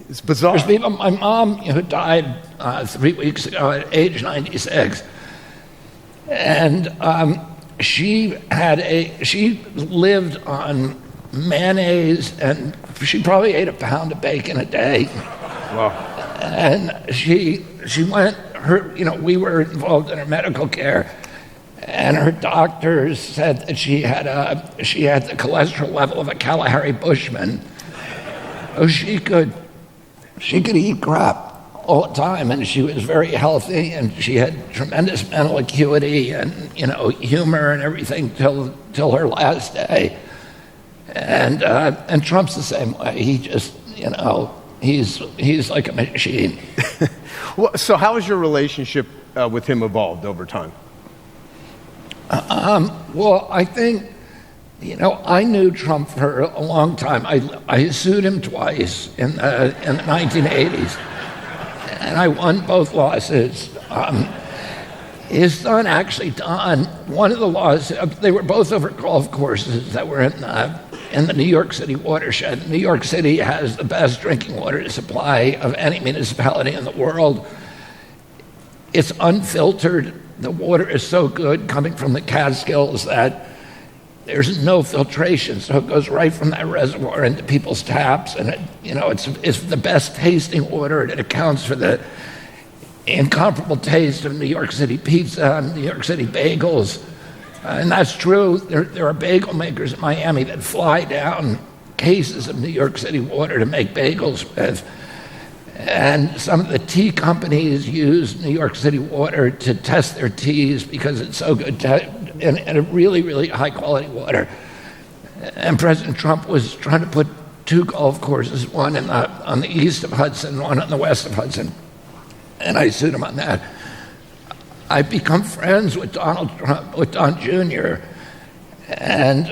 It's bizarre. There's people, my mom, who died 3 weeks ago at age 96. And she lived on mayonnaise, and she probably ate a pound of bacon a day. Wow. And she went, we were involved in her medical care, and her doctors said that she had the cholesterol level of a Kalahari Bushman. So she could eat crap all the time, and she was very healthy, and she had tremendous mental acuity and humor and everything till her last day. And Trump's the same way. He just he's like a machine. Well, so how has your relationship with him evolved over time? Well, I think, I knew Trump for a long time. I sued him twice in the 1980s, and I won both lawsuits. His son, actually, Don, one of the lawsuits, they were both over golf courses that were in the New York City watershed. New York City has the best drinking water supply of any municipality in the world. It's unfiltered. The water is so good coming from the Catskills that there's no filtration, so it goes right from that reservoir into people's taps, and it's the best tasting water, and it accounts for the incomparable taste of New York City pizza and New York City bagels. And that's true. There are bagel makers in Miami that fly down cases of New York City water to make bagels with. And some of the tea companies use New York City water to test their teas because it's so good and a really, really high quality water. And President Trump was trying to put 2 golf courses, one on the east of Hudson, one on the west of Hudson. And I sued him on that. I've become friends with Donald Trump, with Don Jr., and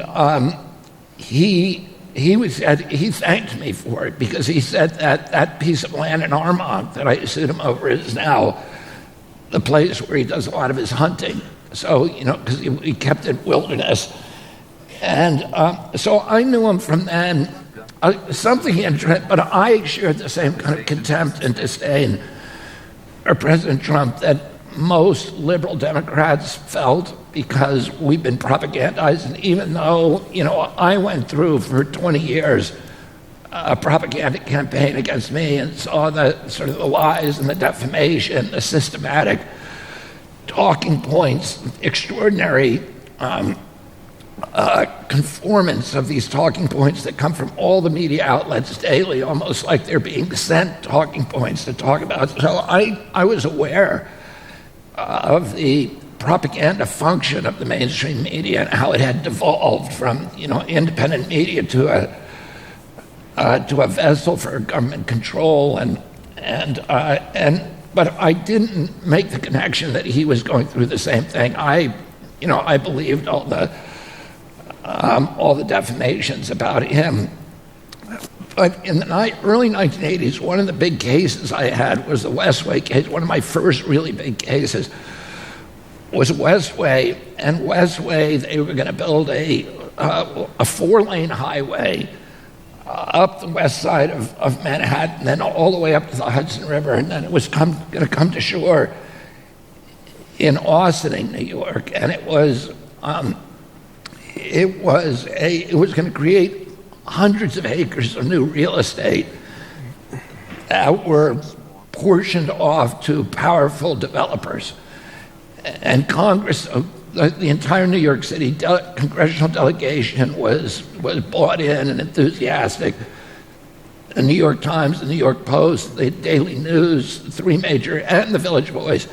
he thanked me for it, because he said that piece of land in Armonk that I sued him over is now the place where he does a lot of his hunting. So, because he kept it wilderness. And so I knew him from then. Something interesting, but I shared the same kind of contempt and disdain for President Trump that most liberal Democrats felt, because we've been propagandized. And even though, I went through for 20 years a propaganda campaign against me and saw the sort of the lies and the defamation, the systematic talking points, extraordinary conformance of these talking points that come from all the media outlets daily, almost like they're being sent talking points to talk about. So I was aware of the propaganda function of the mainstream media and how it had devolved from independent media to a vessel for government control, but I didn't make the connection that he was going through the same thing. I believed all the defamations about him. But in the early 1980s, one of the big cases I had was the Westway case. One of my first really big cases was Westway. And Westway, they were going to build a 4-lane highway up the west side of Manhattan, then all the way up to the Hudson River, and then it was going to come to shore in Austining, New York. And it was going to create hundreds of acres of new real estate that were portioned off to powerful developers. And Congress, the entire New York City congressional delegation was bought in and enthusiastic. The New York Times, the New York Post, the Daily News, and the Village Voice,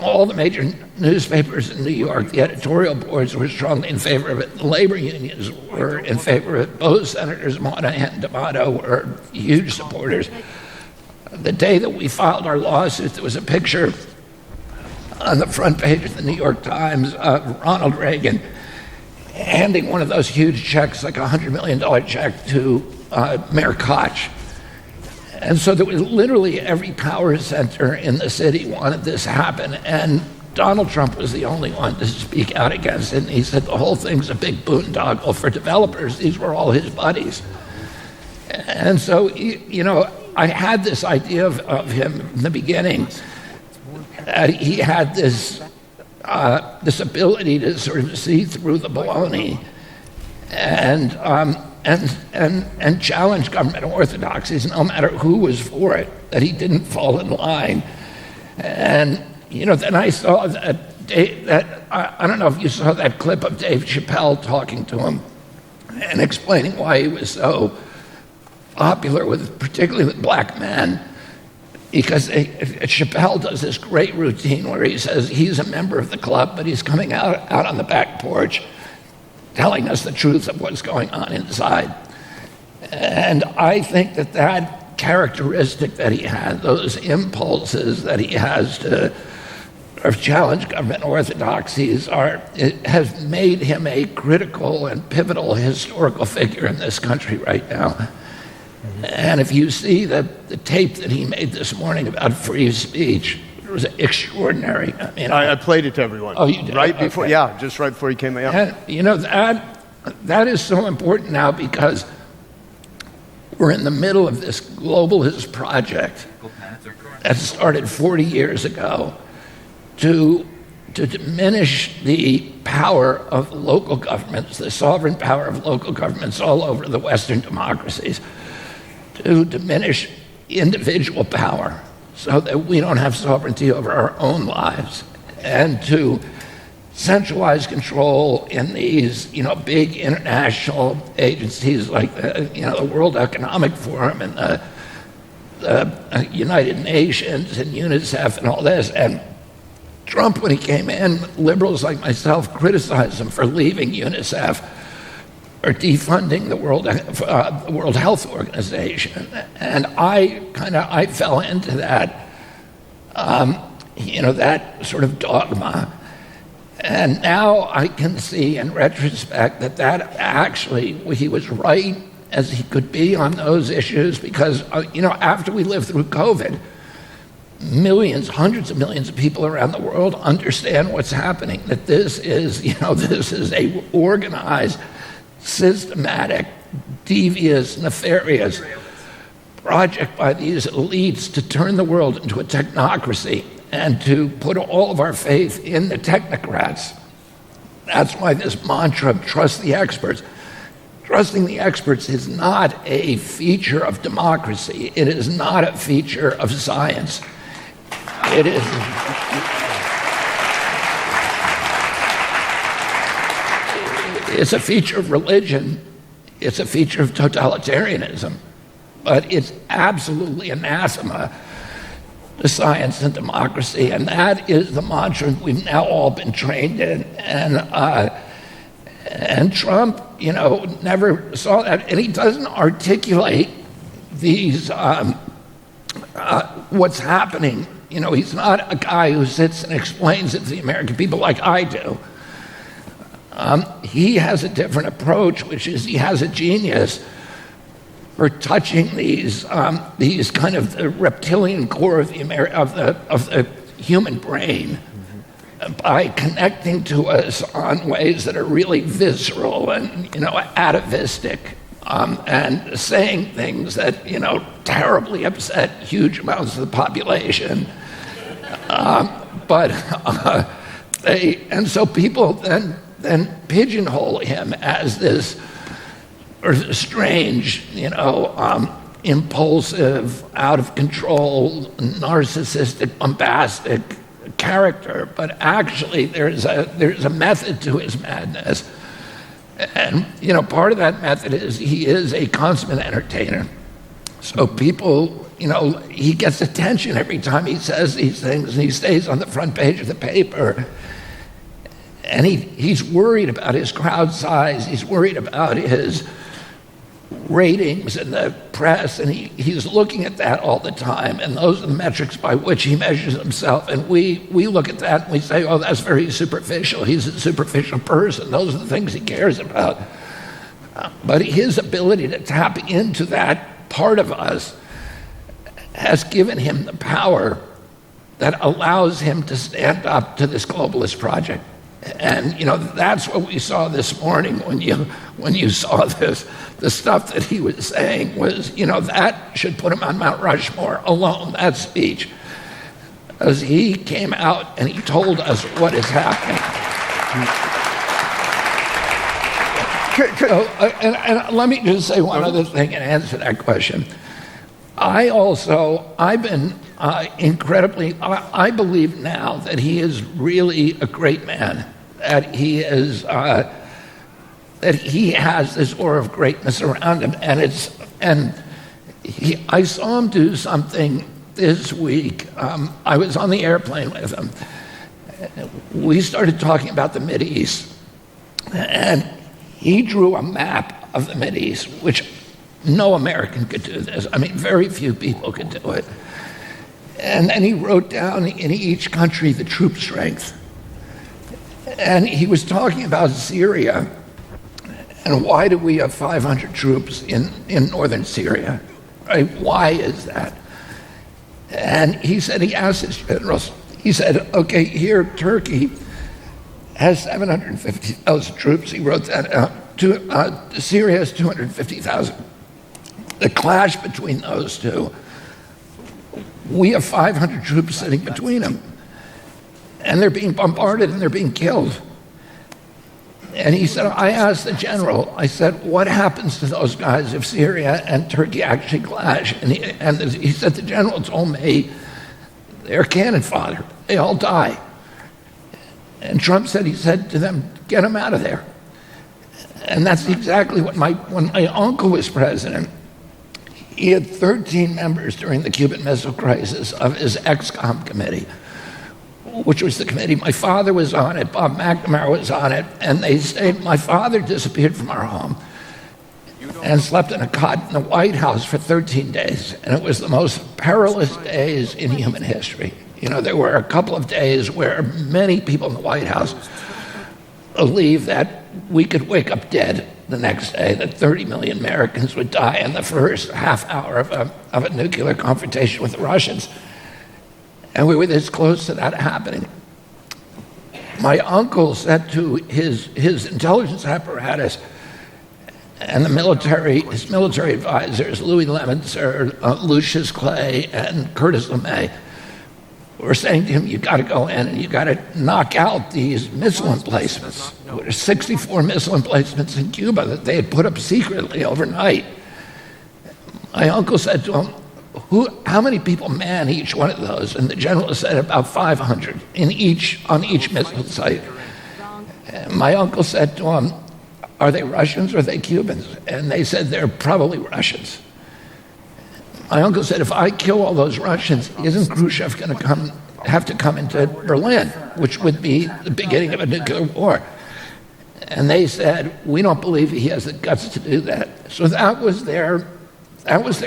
all the major newspapers in New York, the editorial boards were strongly in favor of it. The labor unions were in favor of it. Both Senators Monahan and D'Amato were huge supporters. The day that we filed our lawsuit, there was a picture on the front page of the New York Times of Ronald Reagan handing one of those huge checks, like a $100 million check, to Mayor Koch. And so there was literally every power center in the city wanted this happen, and Donald Trump was the only one to speak out against it. And he said the whole thing's a big boondoggle for developers. These were all his buddies. And so, I had this idea of him in the beginning. He had this ability to sort of see through the baloney and challenge government orthodoxies, no matter who was for it, that he didn't fall in line. And, then I saw that I don't know if you saw that clip of Dave Chappelle talking to him and explaining why he was so popular, particularly with black men. Because Chappelle does this great routine where he says he's a member of the club, but he's coming out on the back porch telling us the truth of what's going on inside. And I think that characteristic that he had, those impulses that he has to challenge government orthodoxies, has made him a critical and pivotal historical figure in this country right now. And if you see the tape that he made this morning about free speech, it was extraordinary. I played it to everyone. Oh, you did? Right before, yeah, just right before he came out. And, that is so important now, because we're in the middle of this globalist project that started 40 years ago to diminish the power of local governments, the sovereign power of local governments all over the Western democracies, to diminish individual power so that we don't have sovereignty over our own lives, and to centralize control in these, big international agencies like the World Economic Forum and the United Nations and UNICEF and all this. And Trump, when he came in, liberals like myself criticized him for leaving UNICEF or defunding the World Health Organization. And I fell into that, that sort of dogma. And now I can see in retrospect that actually he was right as he could be on those issues, because, after we lived through COVID, millions, hundreds of millions of people around the world understand what's happening, that this is a organized, systematic, devious, nefarious project by these elites to turn the world into a technocracy and to put all of our faith in the technocrats. That's why this mantra of trust the experts. Trusting the experts is not a feature of democracy. It is not a feature of science. It is. It's a feature of religion. It's a feature of totalitarianism. But it's absolutely anathema to science and democracy, and that is the mantra we've now all been trained in. And Trump, never saw that, and he doesn't articulate these what's happening. He's not a guy who sits and explains it to the American people like I do. He has a different approach, which is he has a genius for touching these kind of the reptilian core of the human brain by connecting to us on ways that are really visceral and atavistic, and saying things that terribly upset huge amounts of the population. So people then pigeonhole him as this strange, impulsive, out of control, narcissistic, bombastic character. But actually, there's a method to his madness, and part of that method is he is a consummate entertainer. So people, he gets attention every time he says these things, and he stays on the front page of the paper. And he's worried about his crowd size. He's worried about his ratings in the press, and he's looking at that all the time. And those are the metrics by which he measures himself. And we look at that and we say, oh, that's very superficial. He's a superficial person. Those are the things he cares about. But his ability to tap into that part of us has given him the power that allows him to stand up to this globalist project. And that's what we saw this morning when you saw this. The stuff that he was saying was, that should put him on Mount Rushmore alone, that speech. As he came out and he told us what is happening. And let me just say one other thing and answer that question. I've been incredibly, I believe now that he is really a great man, that he is, that he has this aura of greatness around him, I saw him do something this week. I was on the airplane with him. We started talking about the Mideast, and he drew a map of the Mideast, which no American could do this. I mean, very few people could do it. And then he wrote down in each country the troop strength. And he was talking about Syria, and why do we have 500 troops in northern Syria? Right? Why is that? And he asked his generals, he said, okay, here Turkey has 750,000 troops. He wrote that Syria has 250,000. The clash between those two, we have 500 troops sitting between them, and they're being bombarded and they're being killed. And he said, I asked the general, I said, what happens to those guys if Syria and Turkey actually clash? And he said, the general told me, they're cannon fodder. They all die. And Trump said, he said to them, get them out of there. And that's exactly what when my uncle was president, he had 13 members during the Cuban Missile Crisis of his ExComm committee, which was the committee. My father was on it, Bob McNamara was on it, and they stayed. My father disappeared from our home. and slept in a cot in the White House for 13 days. And it was the most perilous days in human history. You know, there were a couple of days where many people in the White House believed that we could wake up dead the next day, that 30 million Americans would die in the first half hour of a nuclear confrontation with the Russians. And we were this close to that happening. My uncle said to his intelligence apparatus and his military advisors, Louis Lemonster, Lucius Clay, and Curtis LeMay, were saying to him, you got to go in and you got to knock out these missile emplacements. There were 64 missile emplacements in Cuba that they had put up secretly overnight. My uncle said to him, how many people man each one of those? And the general said about 500 on each missile site. And my uncle said to him, are they Russians or are they Cubans? And they said they're probably Russians. My uncle said, if I kill all those Russians, isn't Khrushchev going to have to come into Berlin, which would be the beginning of a nuclear war? And they said, we don't believe he has the guts to do that. So that was their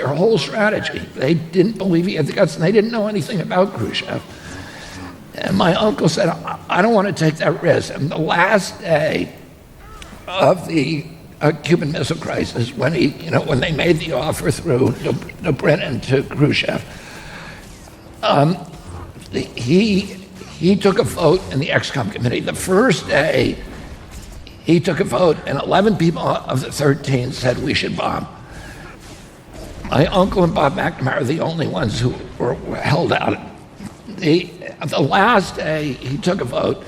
whole strategy. They didn't believe he had the guts, and they didn't know anything about Khrushchev. And my uncle said, I don't want to take that risk. And the last day of the Cuban Missile Crisis, when they made the offer through Dobrynin to Khrushchev, he took a vote in the ExComm committee. The first day, he took a vote, and 11 people of the 13 said we should bomb. My uncle and Bob McNamara are the only ones who were held out. The last day, he took a vote,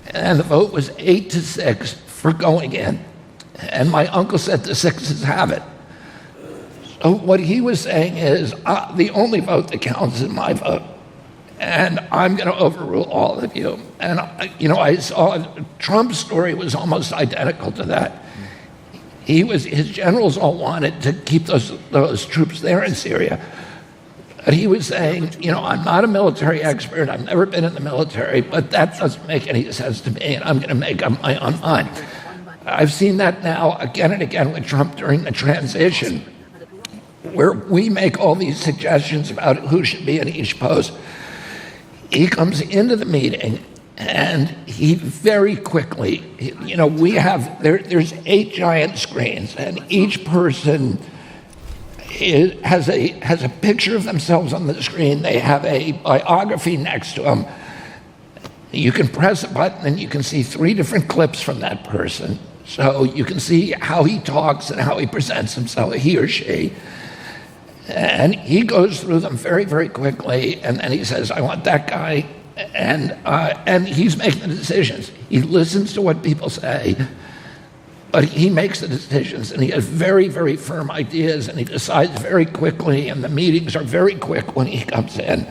and the vote was 8-6 for going in. And my uncle said the sixes have it. So what he was saying is, the only vote that counts is my vote. And I'm going to overrule all of you. And, I saw Trump's story was almost identical to that. His generals all wanted to keep those troops there in Syria. But he was saying, I'm not a military expert. I've never been in the military, but that doesn't make any sense to me, and I'm going to make up my own mind. I've seen that now again and again with Trump during the transition, where we make all these suggestions about who should be in each post. He comes into the meeting, and he very quickly, there's 8 giant screens, and each person has a picture of themselves on the screen. They have a biography next to them. You can press a button, and you can see 3 different clips from that person. So you can see how he talks and how he presents himself, he or she. And he goes through them very, very quickly, and then he says, I want that guy, and he's making the decisions. He listens to what people say, but he makes the decisions, and he has very, very firm ideas, and he decides very quickly, and the meetings are very quick when he comes in.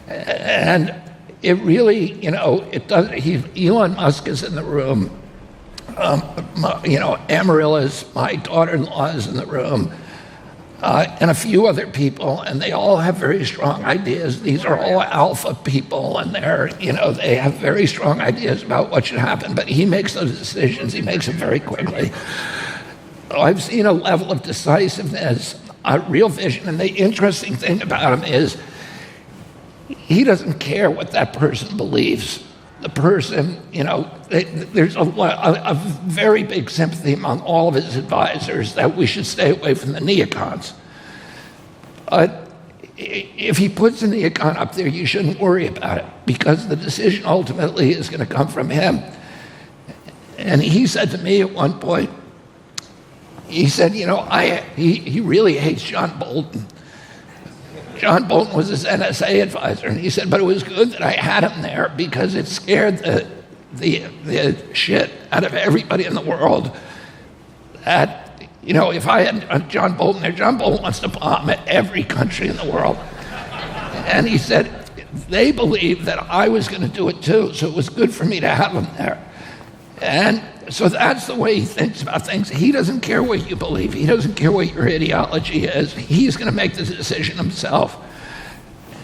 And it really, it does. Elon Musk is in the room. Amaryllis, my daughter-in-law, is in the room. And a few other people, and they all have very strong ideas. These are all alpha people, and they have very strong ideas about what should happen, but he makes those decisions. He makes them very quickly. I've seen a level of decisiveness, a real vision, and the interesting thing about him is he doesn't care what that person believes. The person, there's a very big sympathy among all of his advisors that we should stay away from the neocons. If he puts a neocon up there, you shouldn't worry about it, because the decision ultimately is going to come from him. And he said to me at one point, he said, he really hates John Bolton. John Bolton was his NSA advisor, and he said, but it was good that I had him there because it scared the shit out of everybody in the world. That, if I had John Bolton there, John Bolton wants to bomb every country in the world. And he said, they believed that I was going to do it too, so it was good for me to have him there. And so that's the way he thinks about things. He doesn't care what you believe. He doesn't care what your ideology is. He's going to make the decision himself.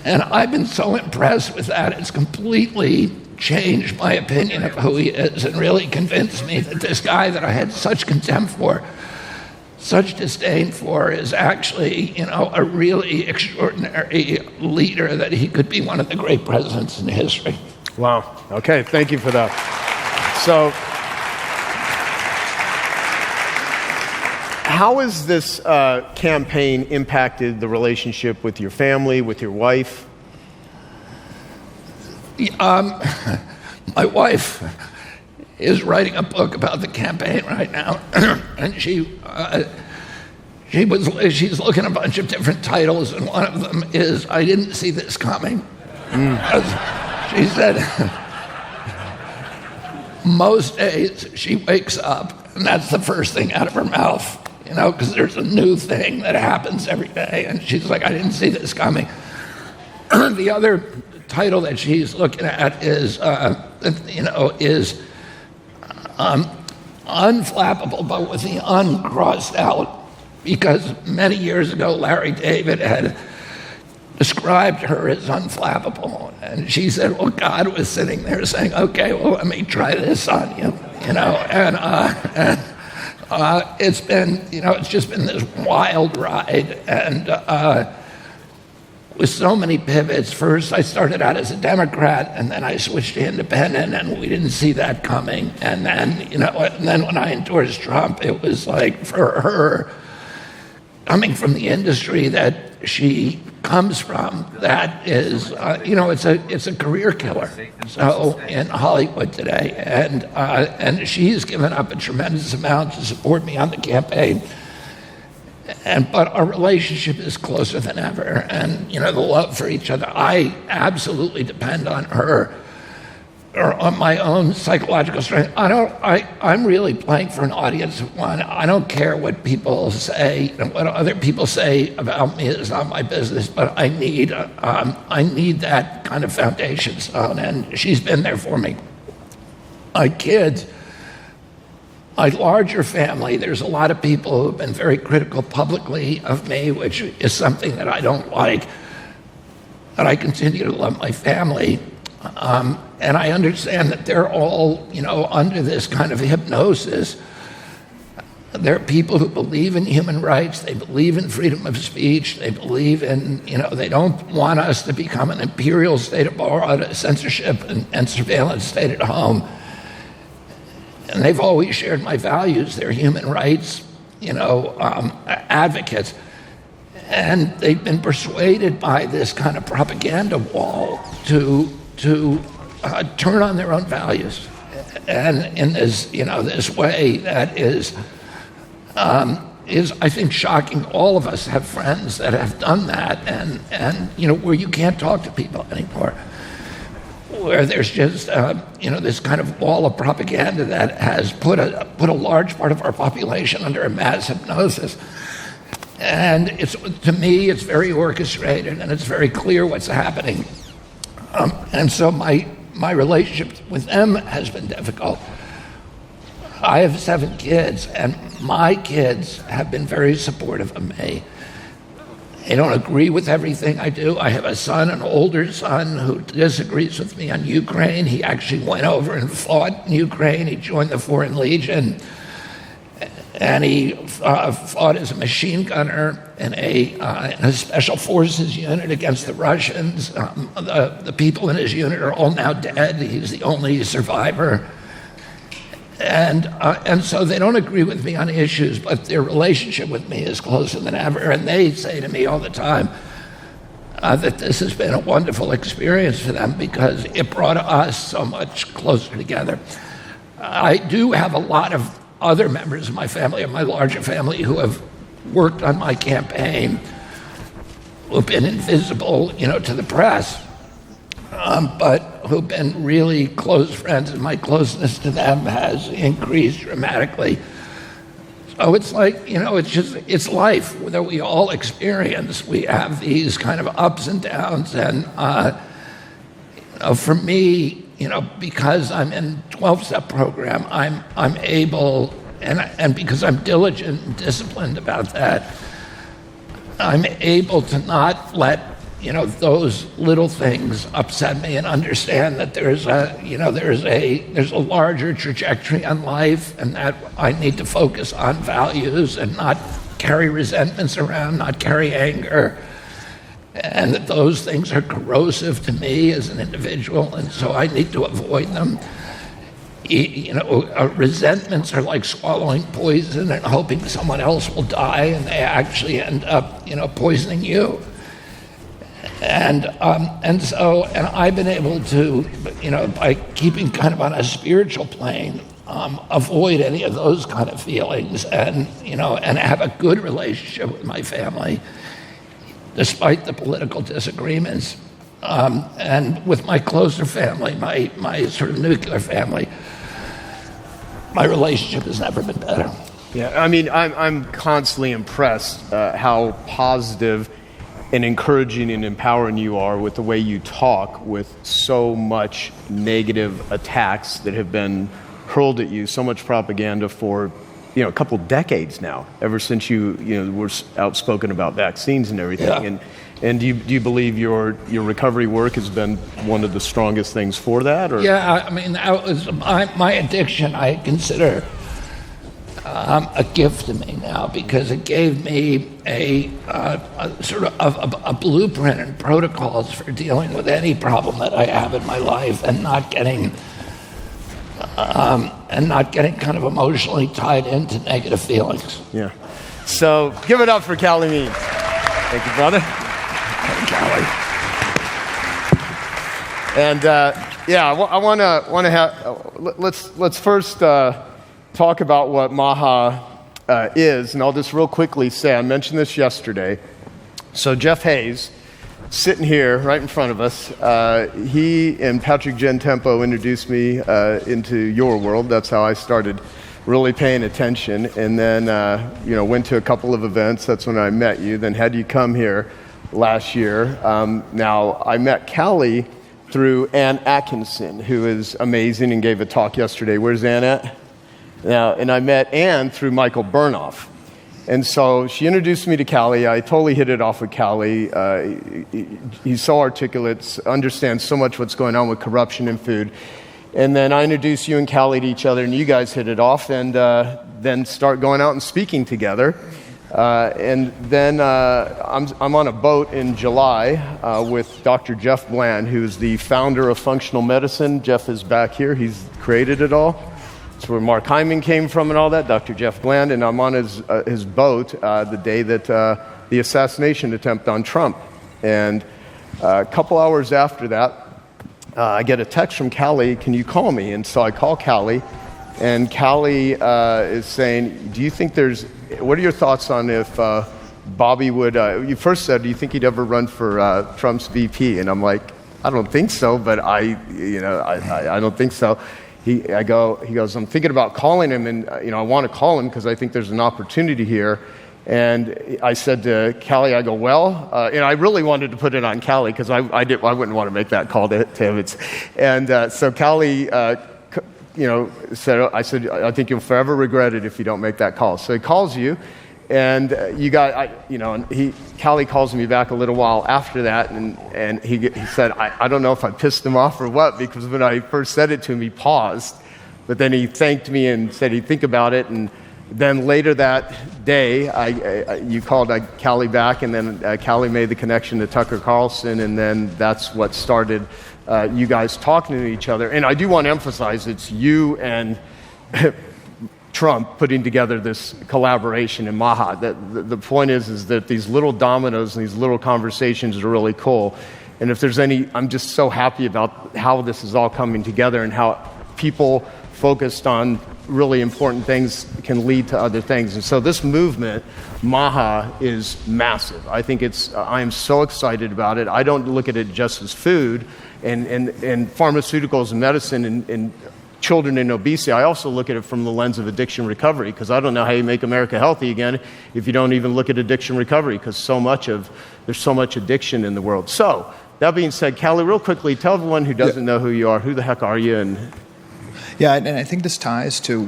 And I've been so impressed with that. It's completely changed my opinion of who he is and really convinced me that this guy that I had such contempt for such disdain for is actually, a really extraordinary leader, that he could be one of the great presidents in history. Wow. Okay, thank you for that. So, how has this campaign impacted the relationship with your family, with your wife? My wife is writing a book about the campaign right now, and she's looking at a bunch of different titles, and one of them is "I Didn't See This Coming." She said most days she wakes up and that's the first thing out of her mouth, because there's a new thing that happens every day, and she's like, "I didn't see this coming." The other title that she's looking at is unflappable, but with the uncrossed out, because many years ago Larry David had described her as unflappable, and she said, well, God was sitting there saying, okay, well, let me try this on you, and it's been, it's just been this wild ride, and with so many pivots. First, I started out as a Democrat, and then I switched to independent, and we didn't see that coming. And then, and then when I endorsed Trump, it was like, for her, coming from the industry that she comes from, that is, it's a career killer. So in Hollywood today, and she's given up a tremendous amount to support me on the campaign. But our relationship is closer than ever, and the love for each other. I absolutely depend on her, or on my own psychological strength. I'm really playing for an audience of one. I don't care what people say, what other people say about me is not my business. But I need that kind of foundation stone, and she's been there for me. My kids. My larger family, there's a lot of people who have been very critical publicly of me, which is something that I don't like. But I continue to love my family. And I understand that they're all, under this kind of hypnosis. There are people who believe in human rights. They believe in freedom of speech. They believe in, they don't want us to become an imperial state abroad, a censorship and surveillance state at home. And they've always shared my values. They're human rights, advocates. And they've been persuaded by this kind of propaganda wall to turn on their own values. And in this, this way that is, I think, shocking. All of us have friends that have done that, and where you can't talk to people anymore, where there's just this kind of wall of propaganda that has put a large part of our population under a mass hypnosis. And to me, it's very orchestrated, and it's very clear what's happening. And so my relationship with them has been difficult. I have 7 kids, and my kids have been very supportive of me. They don't agree with everything I do. I have a son, an older son, who disagrees with me on Ukraine. He actually went over and fought in Ukraine. He joined the Foreign Legion, and he fought as a machine gunner in a special forces unit against the Russians. The people in his unit are all now dead. He's the only survivor. And so they don't agree with me on issues, but their relationship with me is closer than ever. And they say to me all the time that this has been a wonderful experience for them because it brought us so much closer together. I do have a lot of other members of my family, of my larger family, who have worked on my campaign, who've been invisible, to the press, but who've been really close friends, and my closeness to them has increased dramatically. So it's like, it's life that we all experience. We have these kind of ups and downs, and for me, because I'm in 12-step program, I'm able, and because I'm diligent and disciplined about that, I'm able to not let those little things upset me, and understand that there's a larger trajectory on life, and that I need to focus on values and not carry resentments around, not carry anger, and that those things are corrosive to me as an individual, and so I need to avoid them. Resentments are like swallowing poison and hoping someone else will die, and they actually end up, poisoning you. And I've been able to, by keeping kind of on a spiritual plane, avoid any of those kind of feelings, and have a good relationship with my family, despite the political disagreements. And with my closer family, my sort of nuclear family, my relationship has never been better. Yeah, I mean, I'm constantly impressed how positive and encouraging and empowering you are with the way you talk, with so much negative attacks that have been hurled at you, so much propaganda for a couple decades now, ever since you were outspoken about vaccines and everything. Yeah. And do you believe your recovery work has been one of the strongest things for that? Or? Yeah, I mean, that was my addiction. I consider a gift to me now, because it gave me a sort of a blueprint and protocols for dealing with any problem that I have in my life, and not getting kind of emotionally tied into negative feelings. Yeah. So give it up for Callie Means. Thank you, brother. Callie. And I want to have. Let's first talk about what Maha is, and I'll just real quickly say, I mentioned this yesterday. So Jeff Hayes, sitting here right in front of us, he and Patrick Gentempo introduced me into your world. That's how I started really paying attention, and then went to a couple of events. That's when I met you. Then had you come here last year. Now I met Callie through Ann Atkinson, who is amazing and gave a talk yesterday. Where's Ann at? Now, and I met Ann through Michael Burnoff. And so she introduced me to Callie. I totally hit it off with Callie. He's so articulate, understands so much what's going on with corruption in food. And then I introduced you and Callie to each other, and you guys hit it off, and then start going out and speaking together. And then I'm on a boat in July with Dr. Jeff Bland, who's the founder of functional medicine. Jeff is back here. He's created it all. That's where Mark Hyman came from and all that, Dr. Jeff Bland. And I'm on his boat the day that the assassination attempt on Trump. And a couple hours after that, I get a text from Callie, can you call me? And so I call Callie, and Callie is saying, do you think what are your thoughts on if Bobby would, you first said, do you think he'd ever run for Trump's VP? And I'm like, I don't think so, but I don't think so. He goes, I'm thinking about calling him, and I want to call him because I think there's an opportunity here. And I said to Callie, I go, well, and I really wanted to put it on Callie because I wouldn't want to make that call to him. So Callie, said, I think you'll forever regret it if you don't make that call. So he calls you, and Callie calls me back a little while after that, and he said, I don't know if I pissed him off or what, because when I first said it to him, he paused, but then he thanked me and said he'd think about it. And then later that day, you called Callie back, and then Callie made the connection to Tucker Carlson, and then that's what started you guys talking to each other. And I do want to emphasize, it's you and Trump putting together this collaboration in Maha. The point is that these little dominoes and these little conversations are really cool. And if there's I'm just so happy about how this is all coming together, and how people focused on really important things can lead to other things. And so this movement, Maha, is massive. I think I am so excited about it. I don't look at it just as food and pharmaceuticals and medicine and children in obesity. I also look at it from the lens of addiction recovery, because I don't know how you make America healthy again if you don't even look at addiction recovery, because there's so much addiction in the world. So that being said, Callie, real quickly, tell everyone who doesn't know who you are, who the heck are you? Yeah, and I think this ties to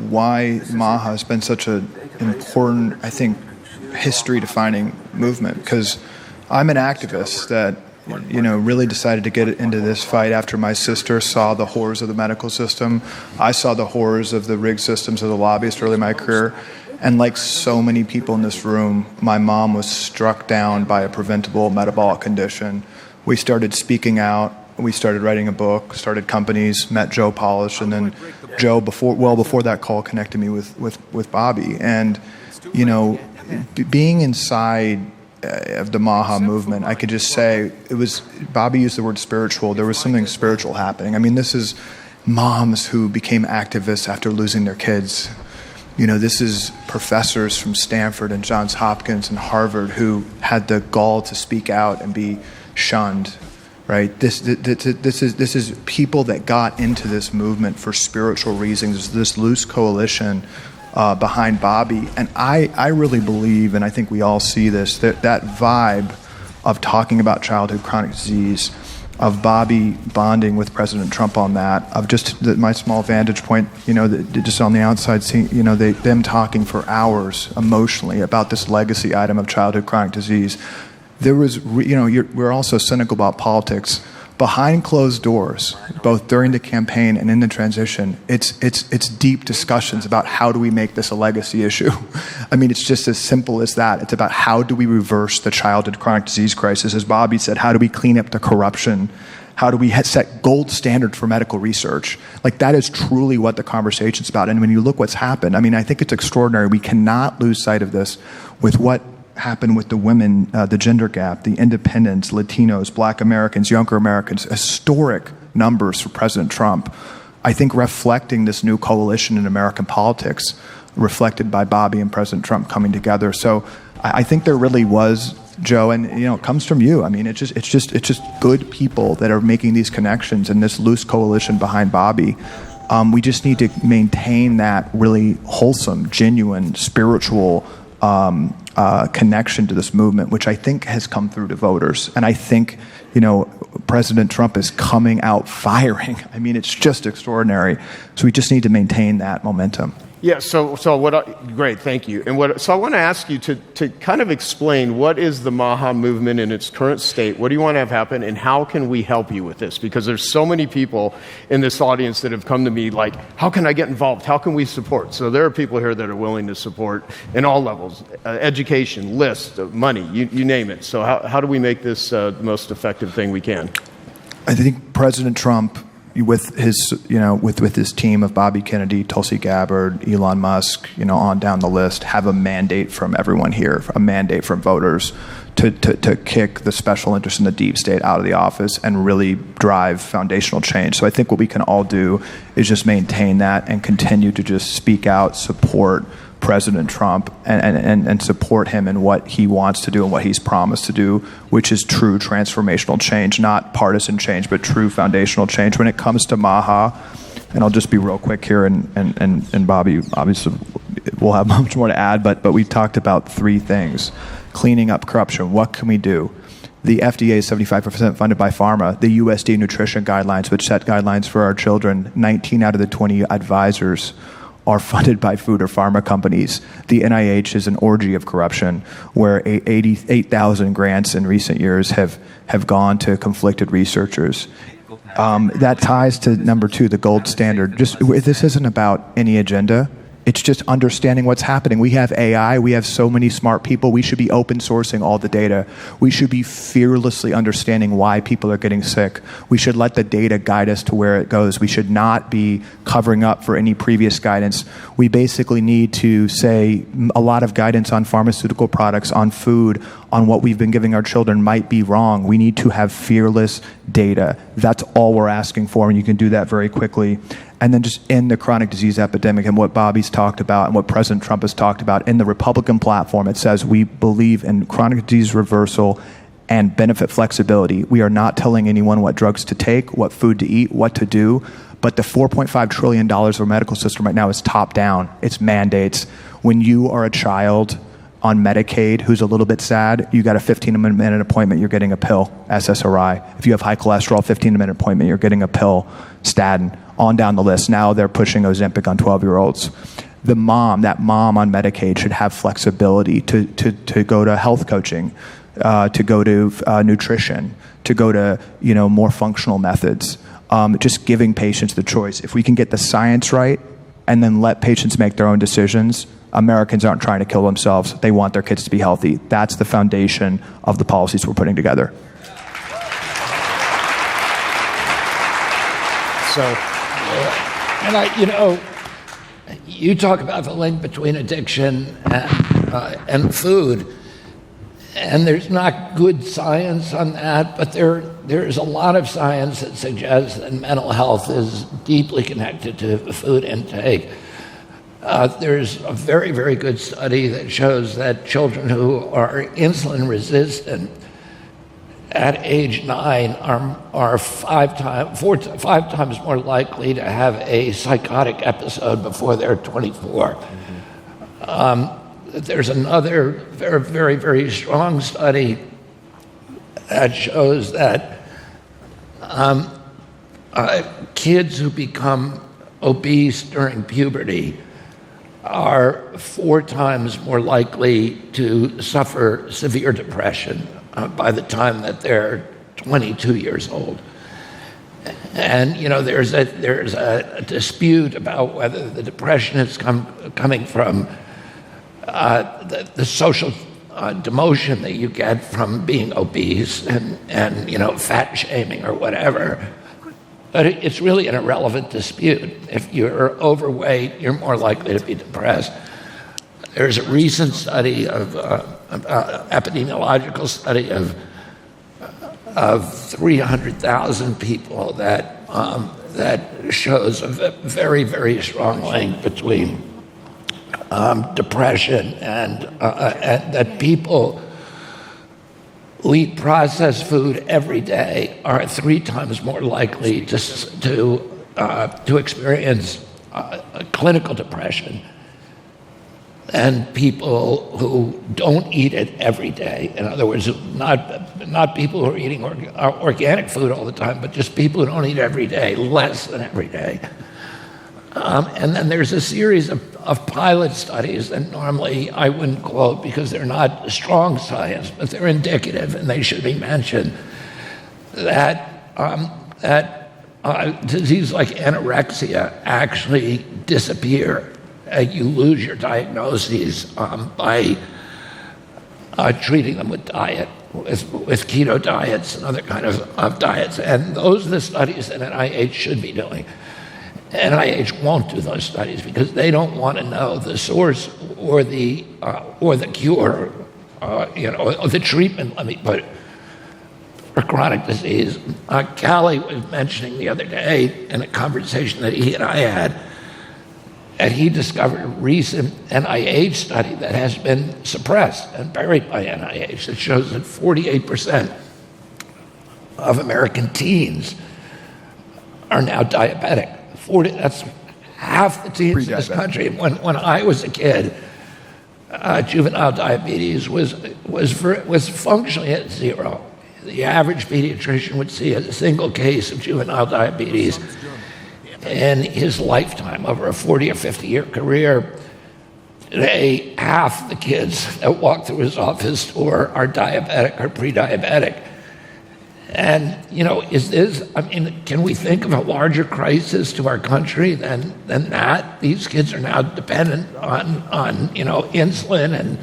why Maha has been such an important, I think, history-defining movement, because I'm an activist that, really decided to get into this fight after my sister saw the horrors of the medical system. I saw the horrors of the rigged systems of the lobbyists early in my career. And like so many people in this room, my mom was struck down by a preventable metabolic condition. We started speaking out. We started writing a book, started companies, met Joe Polish, and then Joe, before that call, connected me with Bobby. And, being inside of the Maha movement, I could just say Bobby used the word spiritual. There was something spiritual happening. I mean, this is moms who became activists after losing their kids. This is professors from Stanford and Johns Hopkins and Harvard who had the gall to speak out and be shunned, right? This is people that got into this movement for spiritual reasons, this loose coalition behind Bobby. And I really believe, and I think we all see this, that vibe of talking about childhood chronic disease, of Bobby bonding with President Trump on that, of just my small vantage point, just on the outside, seeing, them talking for hours emotionally about this legacy item of childhood chronic disease. There was, we're also cynical about politics. Behind closed doors, both during the campaign and in the transition, it's deep discussions about how do we make this a legacy issue. I mean, it's just as simple as that. It's about how do we reverse the childhood chronic disease crisis. As Bobby said, how do we clean up the corruption? How do we set gold standard for medical research? Like, that is truly what the conversation's about. And when you look what's happened, I mean, I think it's extraordinary. We cannot lose sight of this with what happened with the women, the gender gap, the independents, Latinos, Black Americans, younger Americans, historic numbers for President Trump. I think reflecting this new coalition in American politics, reflected by Bobby and President Trump coming together. So I think there really was, Joe, and it comes from you. I mean, it's just good people that are making these connections and this loose coalition behind Bobby. We just need to maintain that really wholesome, genuine, spiritual connection to this movement, which I think has come through to voters. And I think, President Trump is coming out firing. I mean, it's just extraordinary. So we just need to maintain that momentum. Yeah, great, thank you. And so I want to ask you to kind of explain what is the Maha movement in its current state, what do you want to have happen, and how can we help you with this? Because there's so many people in this audience that have come to me like, how can I get involved? How can we support? So there are people here that are willing to support in all levels, education, list, money, you name it. So how do we make this the most effective thing we can? I think President Trump, with his, with his team of Bobby Kennedy, Tulsi Gabbard, Elon Musk, on down the list, have a mandate from everyone here, a mandate from voters to kick the special interest in the deep state out of the office and really drive foundational change. So I think what we can all do is just maintain that and continue to just speak out, support President Trump, and support him in what he wants to do and what he's promised to do, which is true transformational change, not partisan change, but true foundational change. When it comes to Maha, and I'll just be real quick here, and Bobby obviously will have much more to add, but we talked about three things. Cleaning up corruption. What can we do? The FDA is 75% funded by pharma. The USDA nutrition guidelines, which set guidelines for our children, 19 out of the 20 advisors are funded by food or pharma companies. The NIH is an orgy of corruption, where 88,000 grants in recent years have gone to conflicted researchers. That ties to number two, the gold standard. This isn't about any agenda. It's just understanding what's happening. We have AI. We have so many smart people. We should be open sourcing all the data. We should be fearlessly understanding why people are getting sick. We should let the data guide us to where it goes. We should not be covering up for any previous guidance. We basically need to say a lot of guidance on pharmaceutical products, on food, on what we've been giving our children might be wrong. We need to have fearless data. That's all we're asking for, and you can do that very quickly. And then just end the chronic disease epidemic, and what Bobby's talked about and what President Trump has talked about. In the Republican platform, it says we believe in chronic disease reversal and benefit flexibility. We are not telling anyone what drugs to take, what food to eat, what to do. But the $4.5 trillion of our medical system right now is top down. It's mandates. When you are a child on Medicaid who's a little bit sad, you got a 15-minute appointment, you're getting a pill, SSRI. If you have high cholesterol, 15-minute appointment, you're getting a pill, statin, on down the list. Now they're pushing Ozempic on 12-year-olds. That mom on Medicaid should have flexibility to go to health coaching. to go to nutrition, to go to more functional methods. Just giving patients the choice. If we can get the science right and then let patients make their own decisions, Americans aren't trying to kill themselves. They want their kids to be healthy. That's the foundation of the policies we're putting together. So, you talk about the link between addiction and food, and there's not good science on that, but there's a lot of science that suggests that mental health is deeply connected to food intake. There's a very, very good study that shows that children who are insulin resistant at age 9 are five times more likely to have a psychotic episode before they're 24. There's another very, very, very strong study that shows that kids who become obese during puberty are 4 times more likely to suffer severe depression by the time that they're 22 years old. And there's a dispute about whether the depression is coming from the social demotion that you get from being obese and fat shaming or whatever. But it's really an irrelevant dispute. If you're overweight, you're more likely to be depressed. There's a recent study epidemiological study of 300,000 people that shows a very, very strong link between depression and that people who eat processed food every day are 3 times more likely to experience clinical depression than people who don't eat it every day. In other words, not people who are eating organic food all the time, but just people who don't eat every day, less than every day. And then there's a series of pilot studies that normally I wouldn't quote because they're not strong science, but they're indicative and they should be mentioned, that diseases like anorexia actually disappear. You lose your diagnoses by treating them with diet, with keto diets and other kind of diets. And those are the studies that NIH should be doing. NIH won't do those studies because they don't want to know the source or the cure, or the treatment. Let me put it, for chronic disease. Callie was mentioning the other day in a conversation that he and I had, and he discovered a recent NIH study that has been suppressed and buried by NIH that shows that 48% of American teens are now diabetic. That's half the teens in this country. When I was a kid, juvenile diabetes was functionally at 0. The average pediatrician would see a single case of juvenile diabetes in his lifetime over a 40 or 50-year career. Today, half the kids that walk through his office door are diabetic or pre-diabetic. And, can we think of a larger crisis to our country than that? These kids are now dependent on insulin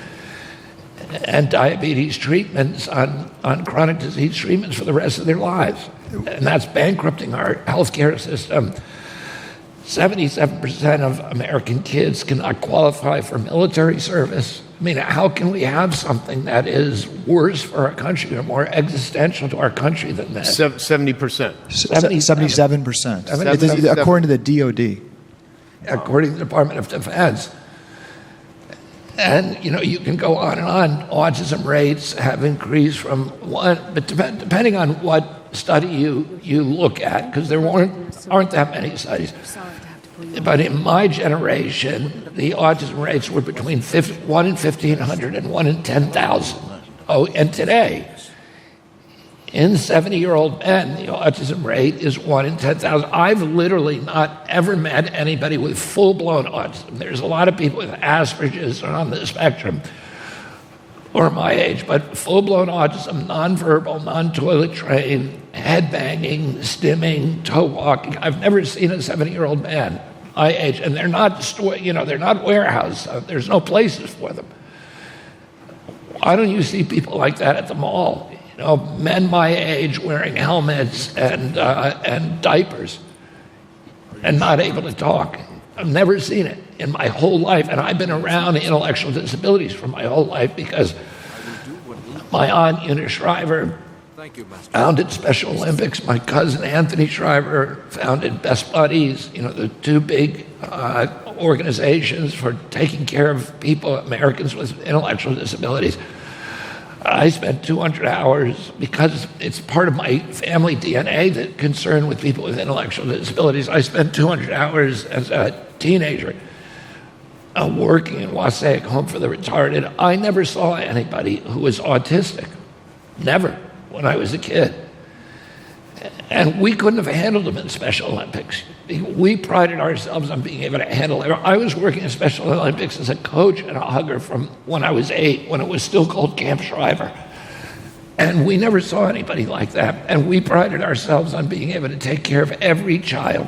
and diabetes treatments, on chronic disease treatments for the rest of their lives. And that's bankrupting our healthcare system. 77% of American kids cannot qualify for military service. I mean, how can we have something that is worse for our country or more existential to our country than that? 70%. 77%. According to the DOD. According to the Department of Defense. And, you can go on and on. Autism rates have increased from but depending on what study you look at, because there aren't that many studies. But in my generation, the autism rates were between 1 in 1,500 and 1 in 10,000. Oh, and today, in 70-year-old men, the autism rate is 1 in 10,000. I've literally not ever met anybody with full-blown autism. There's a lot of people with Asperger's or on the spectrum or my age, but full-blown autism, nonverbal, non-toilet trained, head banging, stimming, toe walking. I've never seen a 70-year-old man my age, and they're not, they're not warehouse. There's no places for them. Why don't you see people like that at the mall? Men my age wearing helmets and diapers and not able to talk. I've never seen it in my whole life, and I've been around intellectual disabilities for my whole life because my aunt Eunice Shriver founded Special Olympics. My cousin Anthony Shriver founded Best Buddies, the two big organizations for taking care of people, Americans with intellectual disabilities. I spent 200 hours, because it's part of my family DNA, that concern with people with intellectual disabilities. I spent 200 hours as a teenager working in Wassaic Home for the Retarded. I never saw anybody who was autistic. Never, when I was a kid. And we couldn't have handled them in Special Olympics. We prided ourselves on being able to handle it. I was working in Special Olympics as a coach and a hugger from when I was 8, when it was still called Camp Shriver. And we never saw anybody like that. And we prided ourselves on being able to take care of every child,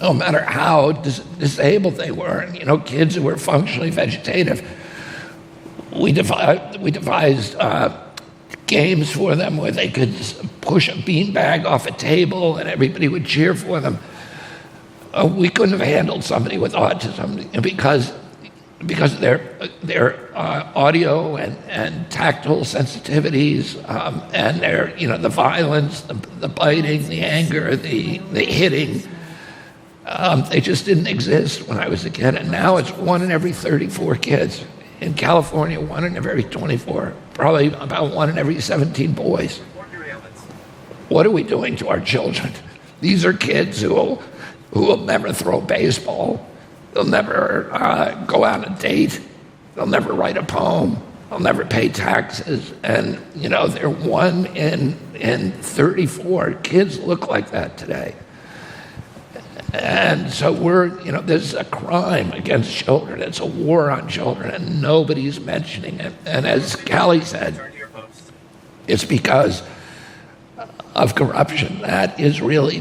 no matter how disabled they were. Kids who were functionally vegetative. We devised games for them where they could push a beanbag off a table and everybody would cheer for them. We couldn't have handled somebody with autism because of their audio and tactile sensitivities and their the violence, the biting, the anger, the hitting. They just didn't exist when I was a kid, and now it's 1 in every 34 kids. In California, 1 in every 24, probably about 1 in every 17 boys. What are we doing to our children? These are kids who will never throw baseball. They'll never go on a date. They'll never write a poem. They'll never pay taxes. And, they're 1 in 34. Kids look like that today. And so this is a crime against children. It's a war on children, and nobody's mentioning it. And as Callie said, it's because of corruption. That is really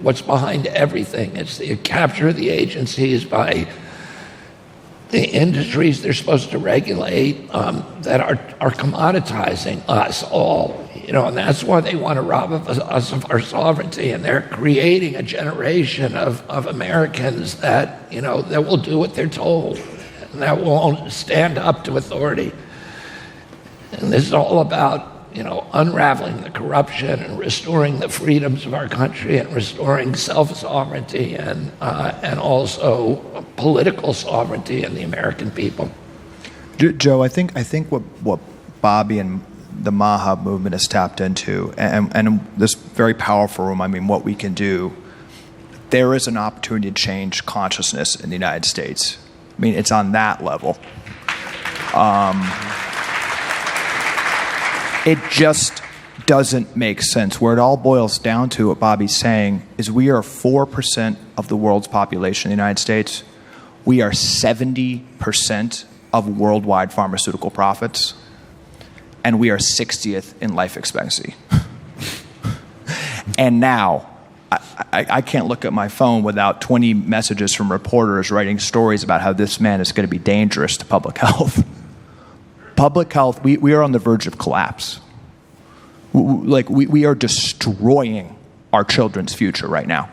what's behind everything. It's the capture of the agencies by the industries they're supposed to regulate that are commoditizing us all. And that's why they want to rob us of our sovereignty, and they're creating a generation of Americans that will do what they're told, and that won't stand up to authority. And this is all about unraveling the corruption and restoring the freedoms of our country and restoring self-sovereignty and also political sovereignty in the American people. Joe, I think what Bobby and the MAHA movement has tapped into, and this very powerful room, what we can do, there is an opportunity to change consciousness in the United States. It's on that level. It just doesn't make sense. Where it all boils down to, what Bobby's saying, is we are 4% of the world's population in the United States. We are 70% of worldwide pharmaceutical profits. And we are 60th in life expectancy. And now, I can't look at my phone without 20 messages from reporters writing stories about how this man is going to be dangerous to public health. Public health, we are on the verge of collapse. We are destroying our children's future right now.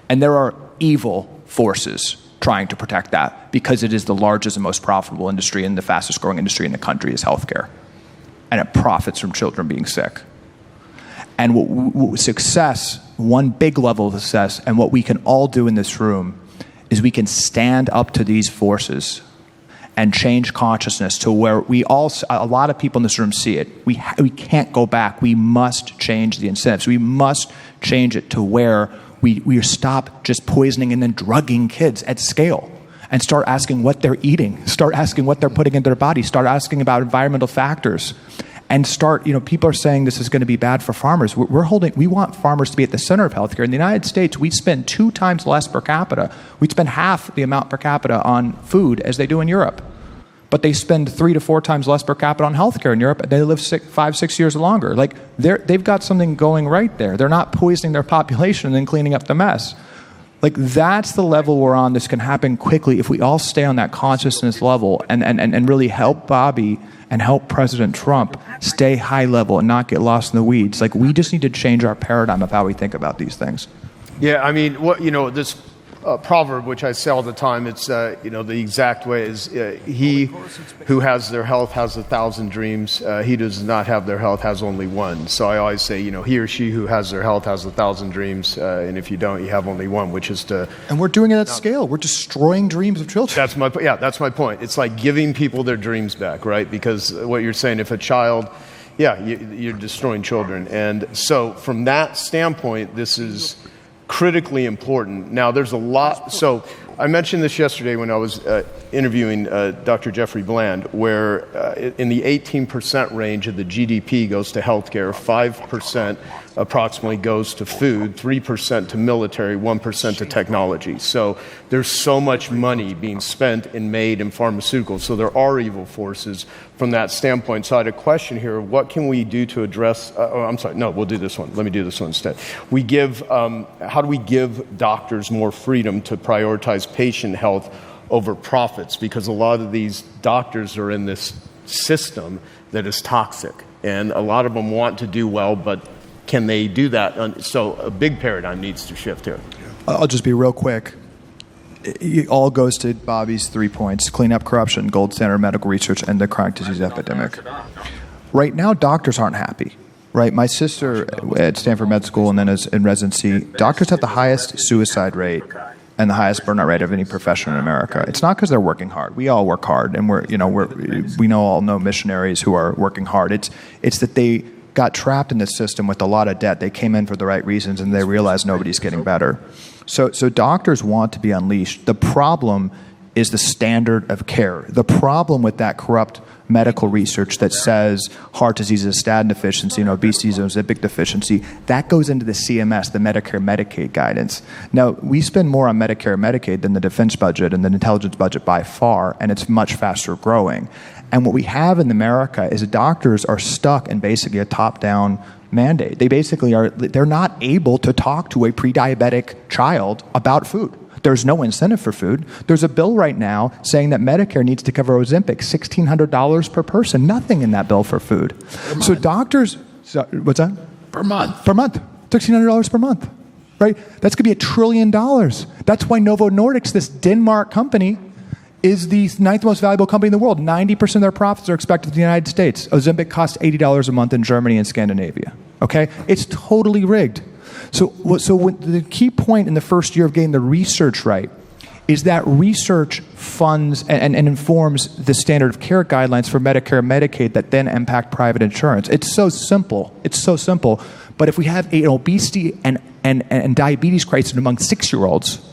And there are evil forces trying to protect that because it is the largest and most profitable industry and the fastest growing industry in the country is healthcare. And it profits from children being sick. And success, one big level of success, and what we can all do in this room is we can stand up to these forces and change consciousness to where a lot of people in this room see it. We can't go back. We must change the incentives. We must change it to where we stop just poisoning and then drugging kids at scale. And start asking what they're eating, start asking what they're putting into their body, start asking about environmental factors, and start, people are saying this is going to be bad for farmers. We want farmers to be at the center of healthcare. In the United States, we spend 2 times less per capita. We spend half the amount per capita on food as they do in Europe. but they spend 3 to 4 times less per capita on healthcare in Europe, and they live 5-6 years longer. Like, they've got something going right there. They're not poisoning their population and then cleaning up the mess. Like, that's the level we're on. This can happen quickly if we all stay on that consciousness level and really help Bobby and help President Trump stay high level and not get lost in the weeds. Like, we just need to change our paradigm of how we think about these things. Yeah, I mean, this proverb, which I say all the time, it's, the exact way is, he who has their health has 1,000 dreams. He does not have their health has only one. So I always say, he or she who has their health has 1,000 dreams. And if you don't, you have only one, which is to... And we're doing it at scale. We're destroying dreams of children. That's my point. It's like giving people their dreams back, right? Because what you're saying, if a child... Yeah, you're destroying children. And so from that standpoint, this is critically important. Now, there's a lot. So I mentioned this yesterday when I was interviewing Dr. Jeffrey Bland, where in the 18% range of the GDP goes to healthcare, 5% approximately goes to food, 3% to military, 1% to technology. So there's so much money being spent and made in pharmaceuticals. So there are evil forces from that standpoint. So I had a question here. What can we do to address... we'll do this one. Let me do this one instead. How do we give doctors more freedom to prioritize patient health over profits? Because a lot of these doctors are in this system that is toxic. And a lot of them want to do well, but can they do that? So a big paradigm needs to shift here. I'll just be real quick. It all goes to Bobby's 3 points: clean up corruption, gold standard medical research, and the chronic disease epidemic. Right now, doctors aren't happy. Right, my sister at Stanford Med School and then is in residency, doctors have the highest suicide rate and the highest burnout rate of any profession in America. It's not because they're working hard. We all work hard, and we all know missionaries who are working hard. It's that they got trapped in this system with a lot of debt. They came in for the right reasons, and they realized nobody's getting better. So doctors want to be unleashed. The problem is the standard of care. The problem with that corrupt medical research that says heart disease is a statin deficiency and obesity is an Ozempic deficiency, that goes into the CMS, the Medicare Medicaid guidance. Now, we spend more on Medicare and Medicaid than the defense budget and the intelligence budget by far, and it's much faster growing. And what we have in America is doctors are stuck in basically a top-down mandate. They're not able to talk to a pre-diabetic child about food. There's no incentive for food. There's a bill right now saying that Medicare needs to cover Ozempic, $1,600 per person. Nothing in that bill for food. So doctors, what's that? Per month. Per month. $1,600 per month. Right? That's going to be $1 trillion. That's why Novo Nordisk, this Denmark company, is the 9th most valuable company in the world. 90% of their profits are expected in the United States. Ozempic costs $80 a month in Germany and Scandinavia. Okay? It's totally rigged. So the key point in the first year of getting the research right is that research funds and informs the standard of care guidelines for Medicare and Medicaid that then impact private insurance. It's so simple. But if we have an obesity and diabetes crisis among 6-year-olds,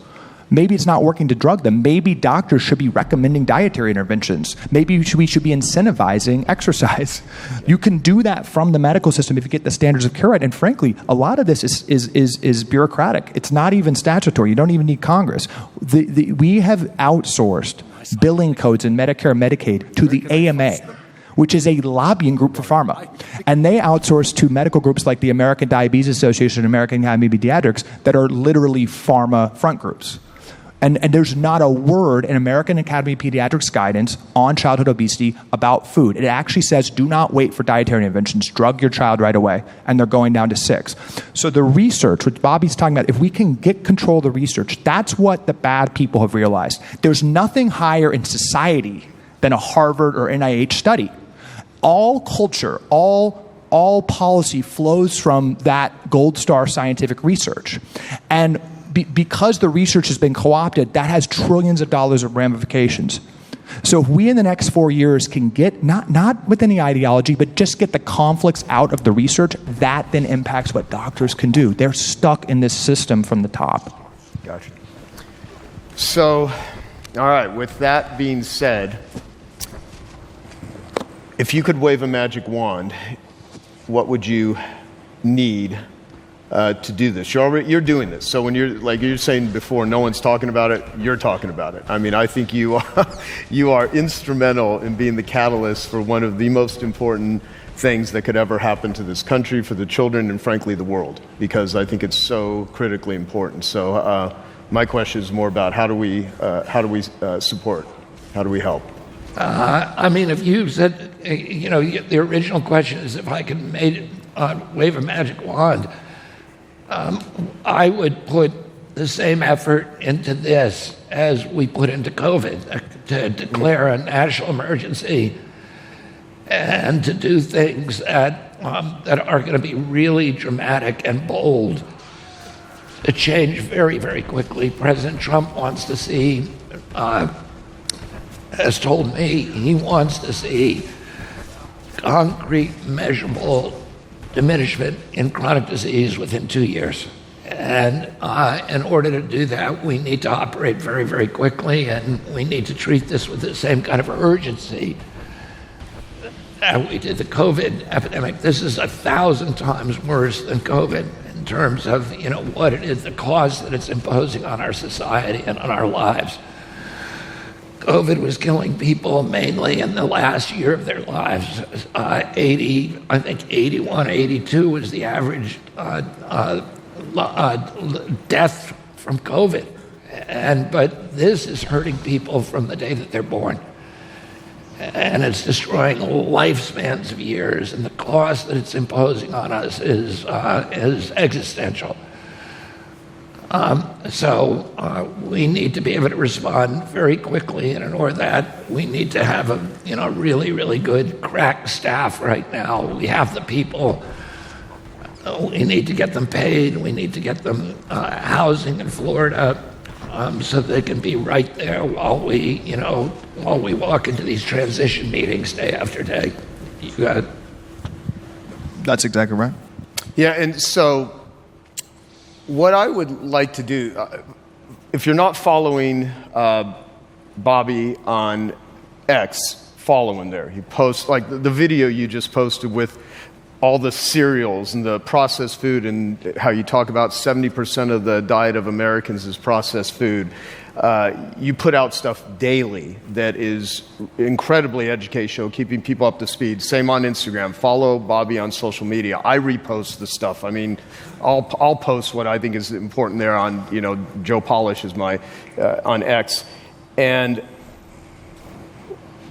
maybe it's not working to drug them. Maybe doctors should be recommending dietary interventions. Maybe we should be incentivizing exercise. You can do that from the medical system if you get the standards of care right. And frankly, a lot of this is bureaucratic. It's not even statutory. You don't even need Congress. We have outsourced billing codes in Medicare and Medicaid to the AMA, which is a lobbying group for pharma. And they outsource to medical groups like the American Diabetes Association and American Academy of Pediatrics that are literally pharma front groups. And there's not a word in American Academy of Pediatrics guidance on childhood obesity about food. It actually says, do not wait for dietary interventions. Drug your child right away. And they're going down to 6. So the research, which Bobby's talking about, if we can get control of the research, that's what the bad people have realized. There's nothing higher in society than a Harvard or NIH study. All culture, all policy flows from that gold star scientific research. And because the research has been co-opted, that has trillions of dollars of ramifications. So if we in the next 4 years can get, not with any ideology, but just get the conflicts out of the research, that then impacts what doctors can do. They're stuck in this system from the top. Gotcha. So, all right, with that being said, if you could wave a magic wand, what would you need to do this. You're doing this. So when you're saying before, no one's talking about it, you're talking about it. I mean, I think you are instrumental in being the catalyst for one of the most important things that could ever happen to this country, for the children, and frankly the world, because I think it's so critically important. So my question is more about how do we support, how do we help? I mean, if you said, the original question is if I could wave a magic wand, I would put the same effort into this as we put into COVID, to declare a national emergency and to do things that are going to be really dramatic and bold, to change very, very quickly. President Trump wants to see, has told me, he wants to see concrete, measurable diminishment in chronic disease within 2 years. And in order to do that, we need to operate very, very quickly, and we need to treat this with the same kind of urgency that we did the COVID epidemic. This is 1,000 times worse than COVID in terms of, what it is, the cost that it's imposing on our society and on our lives. COVID was killing people mainly in the last year of their lives. 81, 82 was the average death from COVID. But this is hurting people from the day that they're born. And it's destroying lifespans of years, and the cost that it's imposing on us is existential. So we need to be able to respond very quickly, and in order that, we need to have a really, really good crack staff right now. We have the people. We need to get them paid. We need to get them housing in Florida, so they can be right there while we walk into these transition meetings day after day. You got it. That's exactly right. Yeah, and so what I would like to do, if you're not following Bobby on X, follow him there. He posts, like the video you just posted with all the cereals and the processed food, and how you talk about 70% of the diet of Americans is processed food. You put out stuff daily that is incredibly educational, keeping people up to speed. Same on Instagram. Follow Bobby on social media. I repost the stuff. I mean, I'll post what I think is important there on, Joe Polish is my, on X. And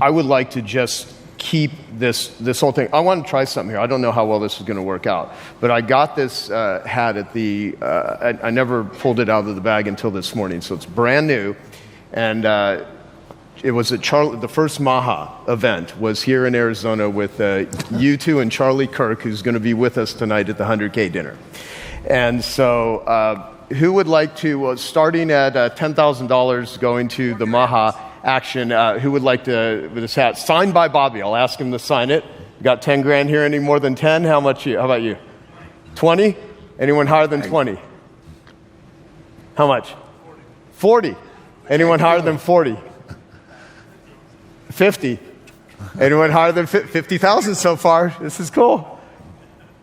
I would like to just keep this whole thing. I want to try something here. I don't know how well this is going to work out, but I got this hat at the, I never pulled it out of the bag until this morning, so it's brand new, and it was at the first Maha event was here in Arizona with U2 and Charlie Kirk, who's going to be with us tonight at the 100K dinner. And so who would like to, starting at $10,000 going to the Maha action, who would like to, with this hat, signed by Bobby? I'll ask him to sign it. You got 10 grand here, any more than 10? How about you? 20? Anyone higher than 20? How much? 40. Anyone higher than 40? 50. Anyone higher than 50,000 so far? This is cool.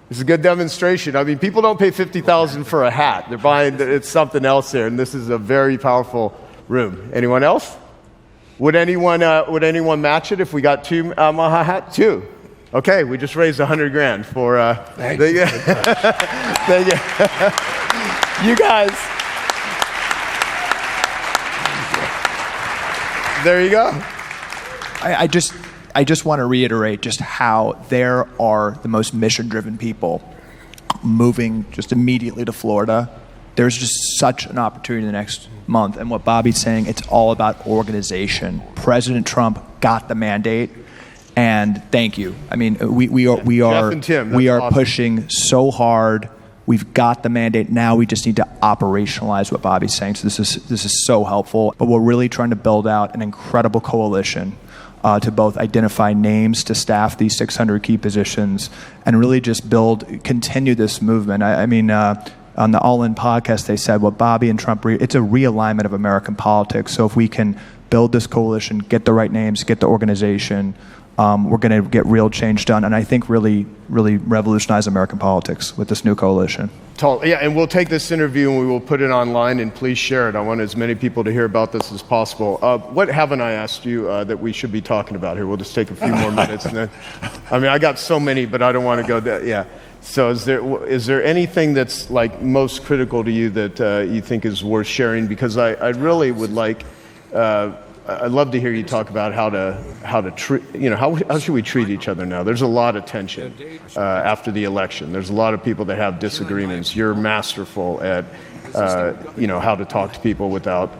This is a good demonstration. I mean, people don't pay $50,000 for a hat. They're buying, it's something else there, and this is a very powerful room. Anyone else? Would anyone match it if we got two Maha hats? Two. Okay, we just raised 100 grand for thank you. You guys. There you go. I just want to reiterate just how there are the most mission-driven people moving just immediately to Florida. There's just such an opportunity in the next month. And what Bobby's saying, it's all about organization. President Trump got the mandate, and thank you. I mean, we are pushing so hard. We've got the mandate. Now we just need to operationalize what Bobby's saying. So this is so helpful. But we're really trying to build out an incredible coalition to both identify names to staff these 600 key positions and really just continue this movement. I mean, on the All In podcast, they said, what Bobby and Trump, it's a realignment of American politics. So if we can build this coalition, get the right names, get the organization, we're going to get real change done, and I think really, really revolutionize American politics with this new coalition. Yeah, and we'll take this interview and we will put it online, and please share it. I want as many people to hear about this as possible. What haven't I asked you that we should be talking about here? We'll just take a few more minutes. And then, I mean, I got so many, but I don't want to go there. Yeah. So is there anything that's like most critical to you that you think is worth sharing? Because I really would like, I'd love to hear you talk about how to treat, how should we treat each other now? There's a lot of tension after the election. There's a lot of people that have disagreements. You're masterful at, how to talk to people without,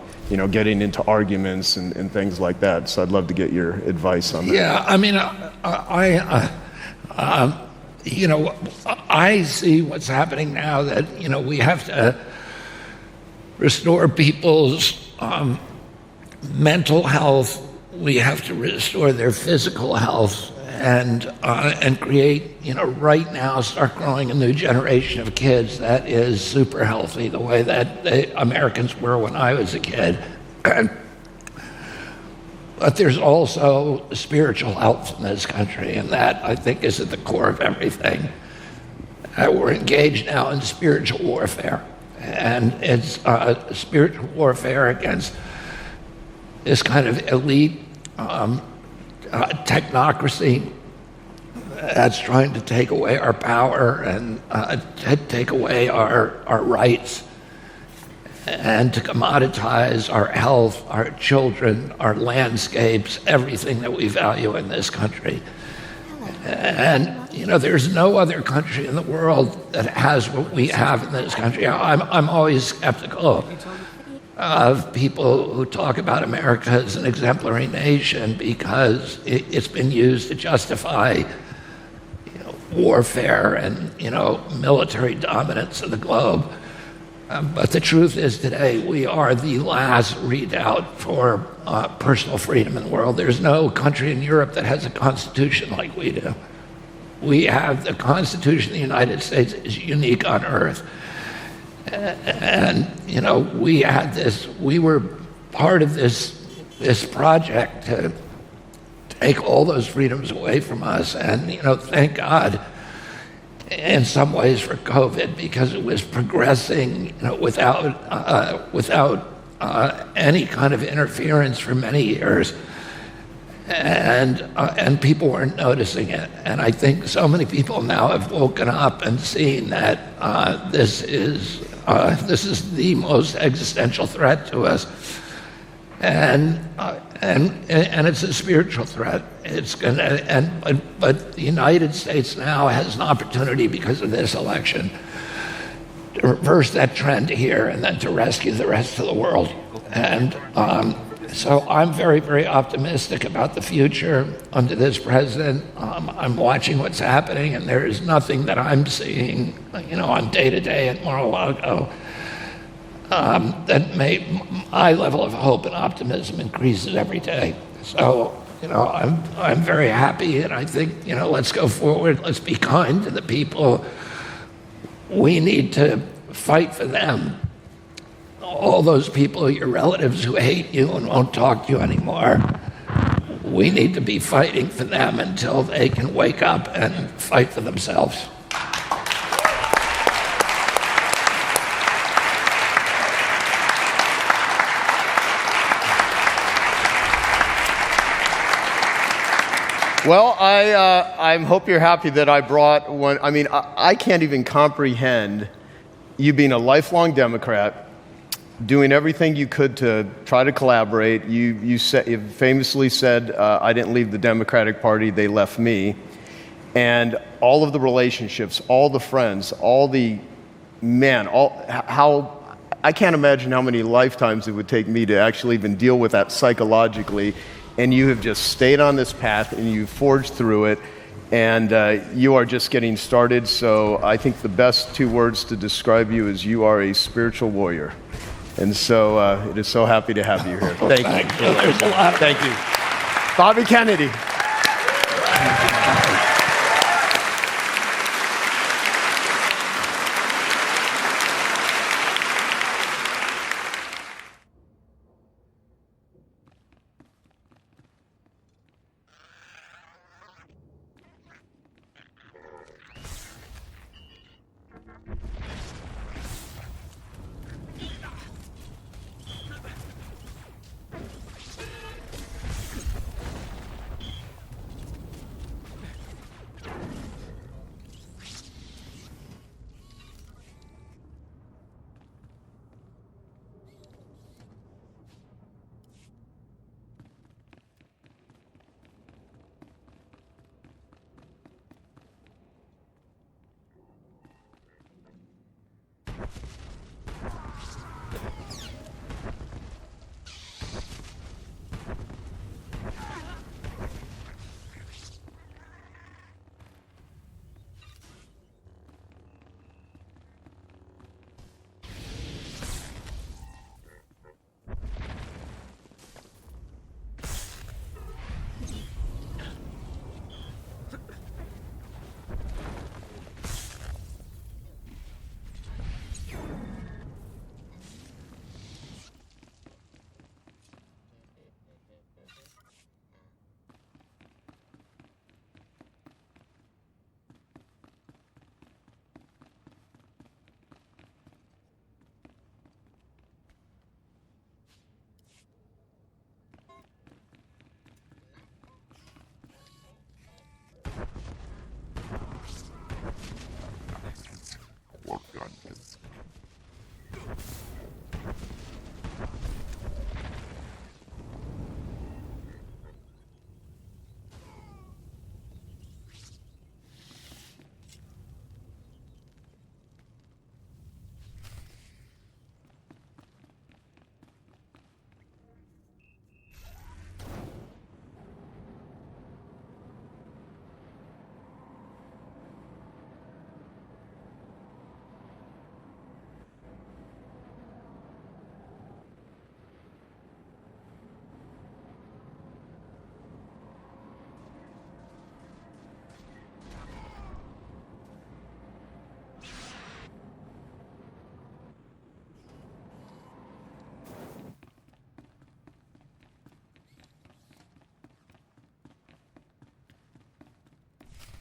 getting into arguments and things like that. So I'd love to get your advice on that. Yeah, I mean, I see what's happening now that, we have to restore people's mental health. We have to restore their physical health and create, right now, start growing a new generation of kids that is super healthy, the way that the Americans were when I was a kid. But there's also spiritual health in this country, and that, I think, is at the core of everything. We're engaged now in spiritual warfare, and it's spiritual warfare against this kind of elite technocracy that's trying to take away our power and take away our rights, and to commoditize our health, our children, our landscapes, everything that we value in this country. And, there's no other country in the world that has what we have in this country. I'm always skeptical of people who talk about America as an exemplary nation because it's been used to justify warfare and military dominance of the globe. But the truth is today we are the last redoubt for personal freedom in the world. There's no country in Europe that has a constitution like we do. We have the Constitution of the United States is unique on earth. And, we were part of this project to take all those freedoms away from us. And, thank God in some ways for COVID, because it was progressing, without any kind of interference for many years. And people weren't noticing it. And I think so many people now have woken up and seen that this is the most existential threat to us, and it's a spiritual threat. But the United States now has an opportunity because of this election to reverse that trend here and then to rescue the rest of the world. And so I'm very, very optimistic about the future under this president. I'm watching what's happening, and there is nothing that I'm seeing, on day-to-day at Mar-a-Lago that my level of hope and optimism increases every day. So, I'm very happy, and I think, let's go forward. Let's be kind to the people. We need to fight for them. All those people, your relatives who hate you and won't talk to you anymore, we need to be fighting for them until they can wake up and fight for themselves. Well, I hope you're happy that I brought one. I mean, I can't even comprehend you being a lifelong Democrat, doing everything you could to try to collaborate. You famously said, I didn't leave the Democratic Party, they left me. And all of the relationships, all the friends, all the men, I can't imagine how many lifetimes it would take me to actually even deal with that psychologically. And you have just stayed on this path and you forged through it. And you are just getting started. So I think the best two words to describe you is you are a spiritual warrior. And so it is so happy to have you here. Thank you. There's a lot. Thank you. Bobby Kennedy.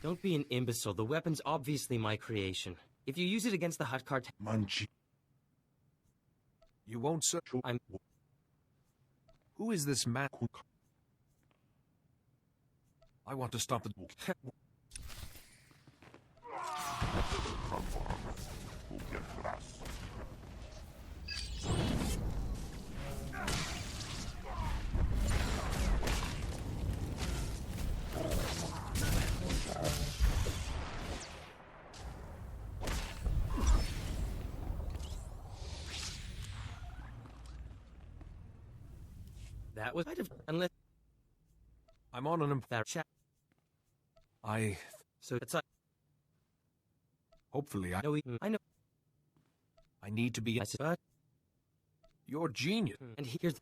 Don't be an imbecile. The weapon's obviously my creation. If you use it against the Hut Cartel... Munchie. You won't search... Who is this man? I want to stop the... That was... Unless... I'm on an... That chat... So it's like... Hopefully I... No, I know... I need to be... You're genius. And here's...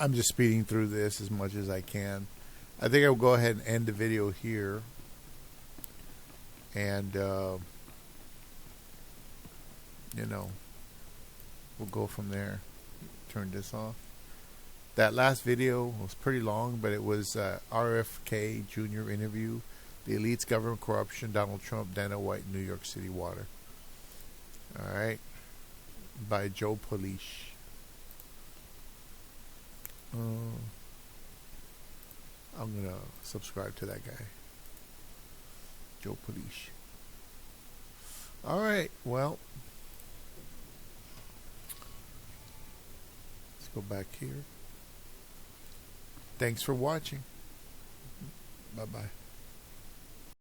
I'm just speeding through this as much as I can. I think I'll go ahead and end the video here. And, you know, we'll go from there. Turn this off. That last video was pretty long, but it was RFK Jr. interview. The elites, government corruption, Donald Trump, Dana White, New York City water. All right. By Joe Polish. I'm going to subscribe to that guy. Joe Polish. All right. Well, let's go back here. Thanks for watching. Bye-bye.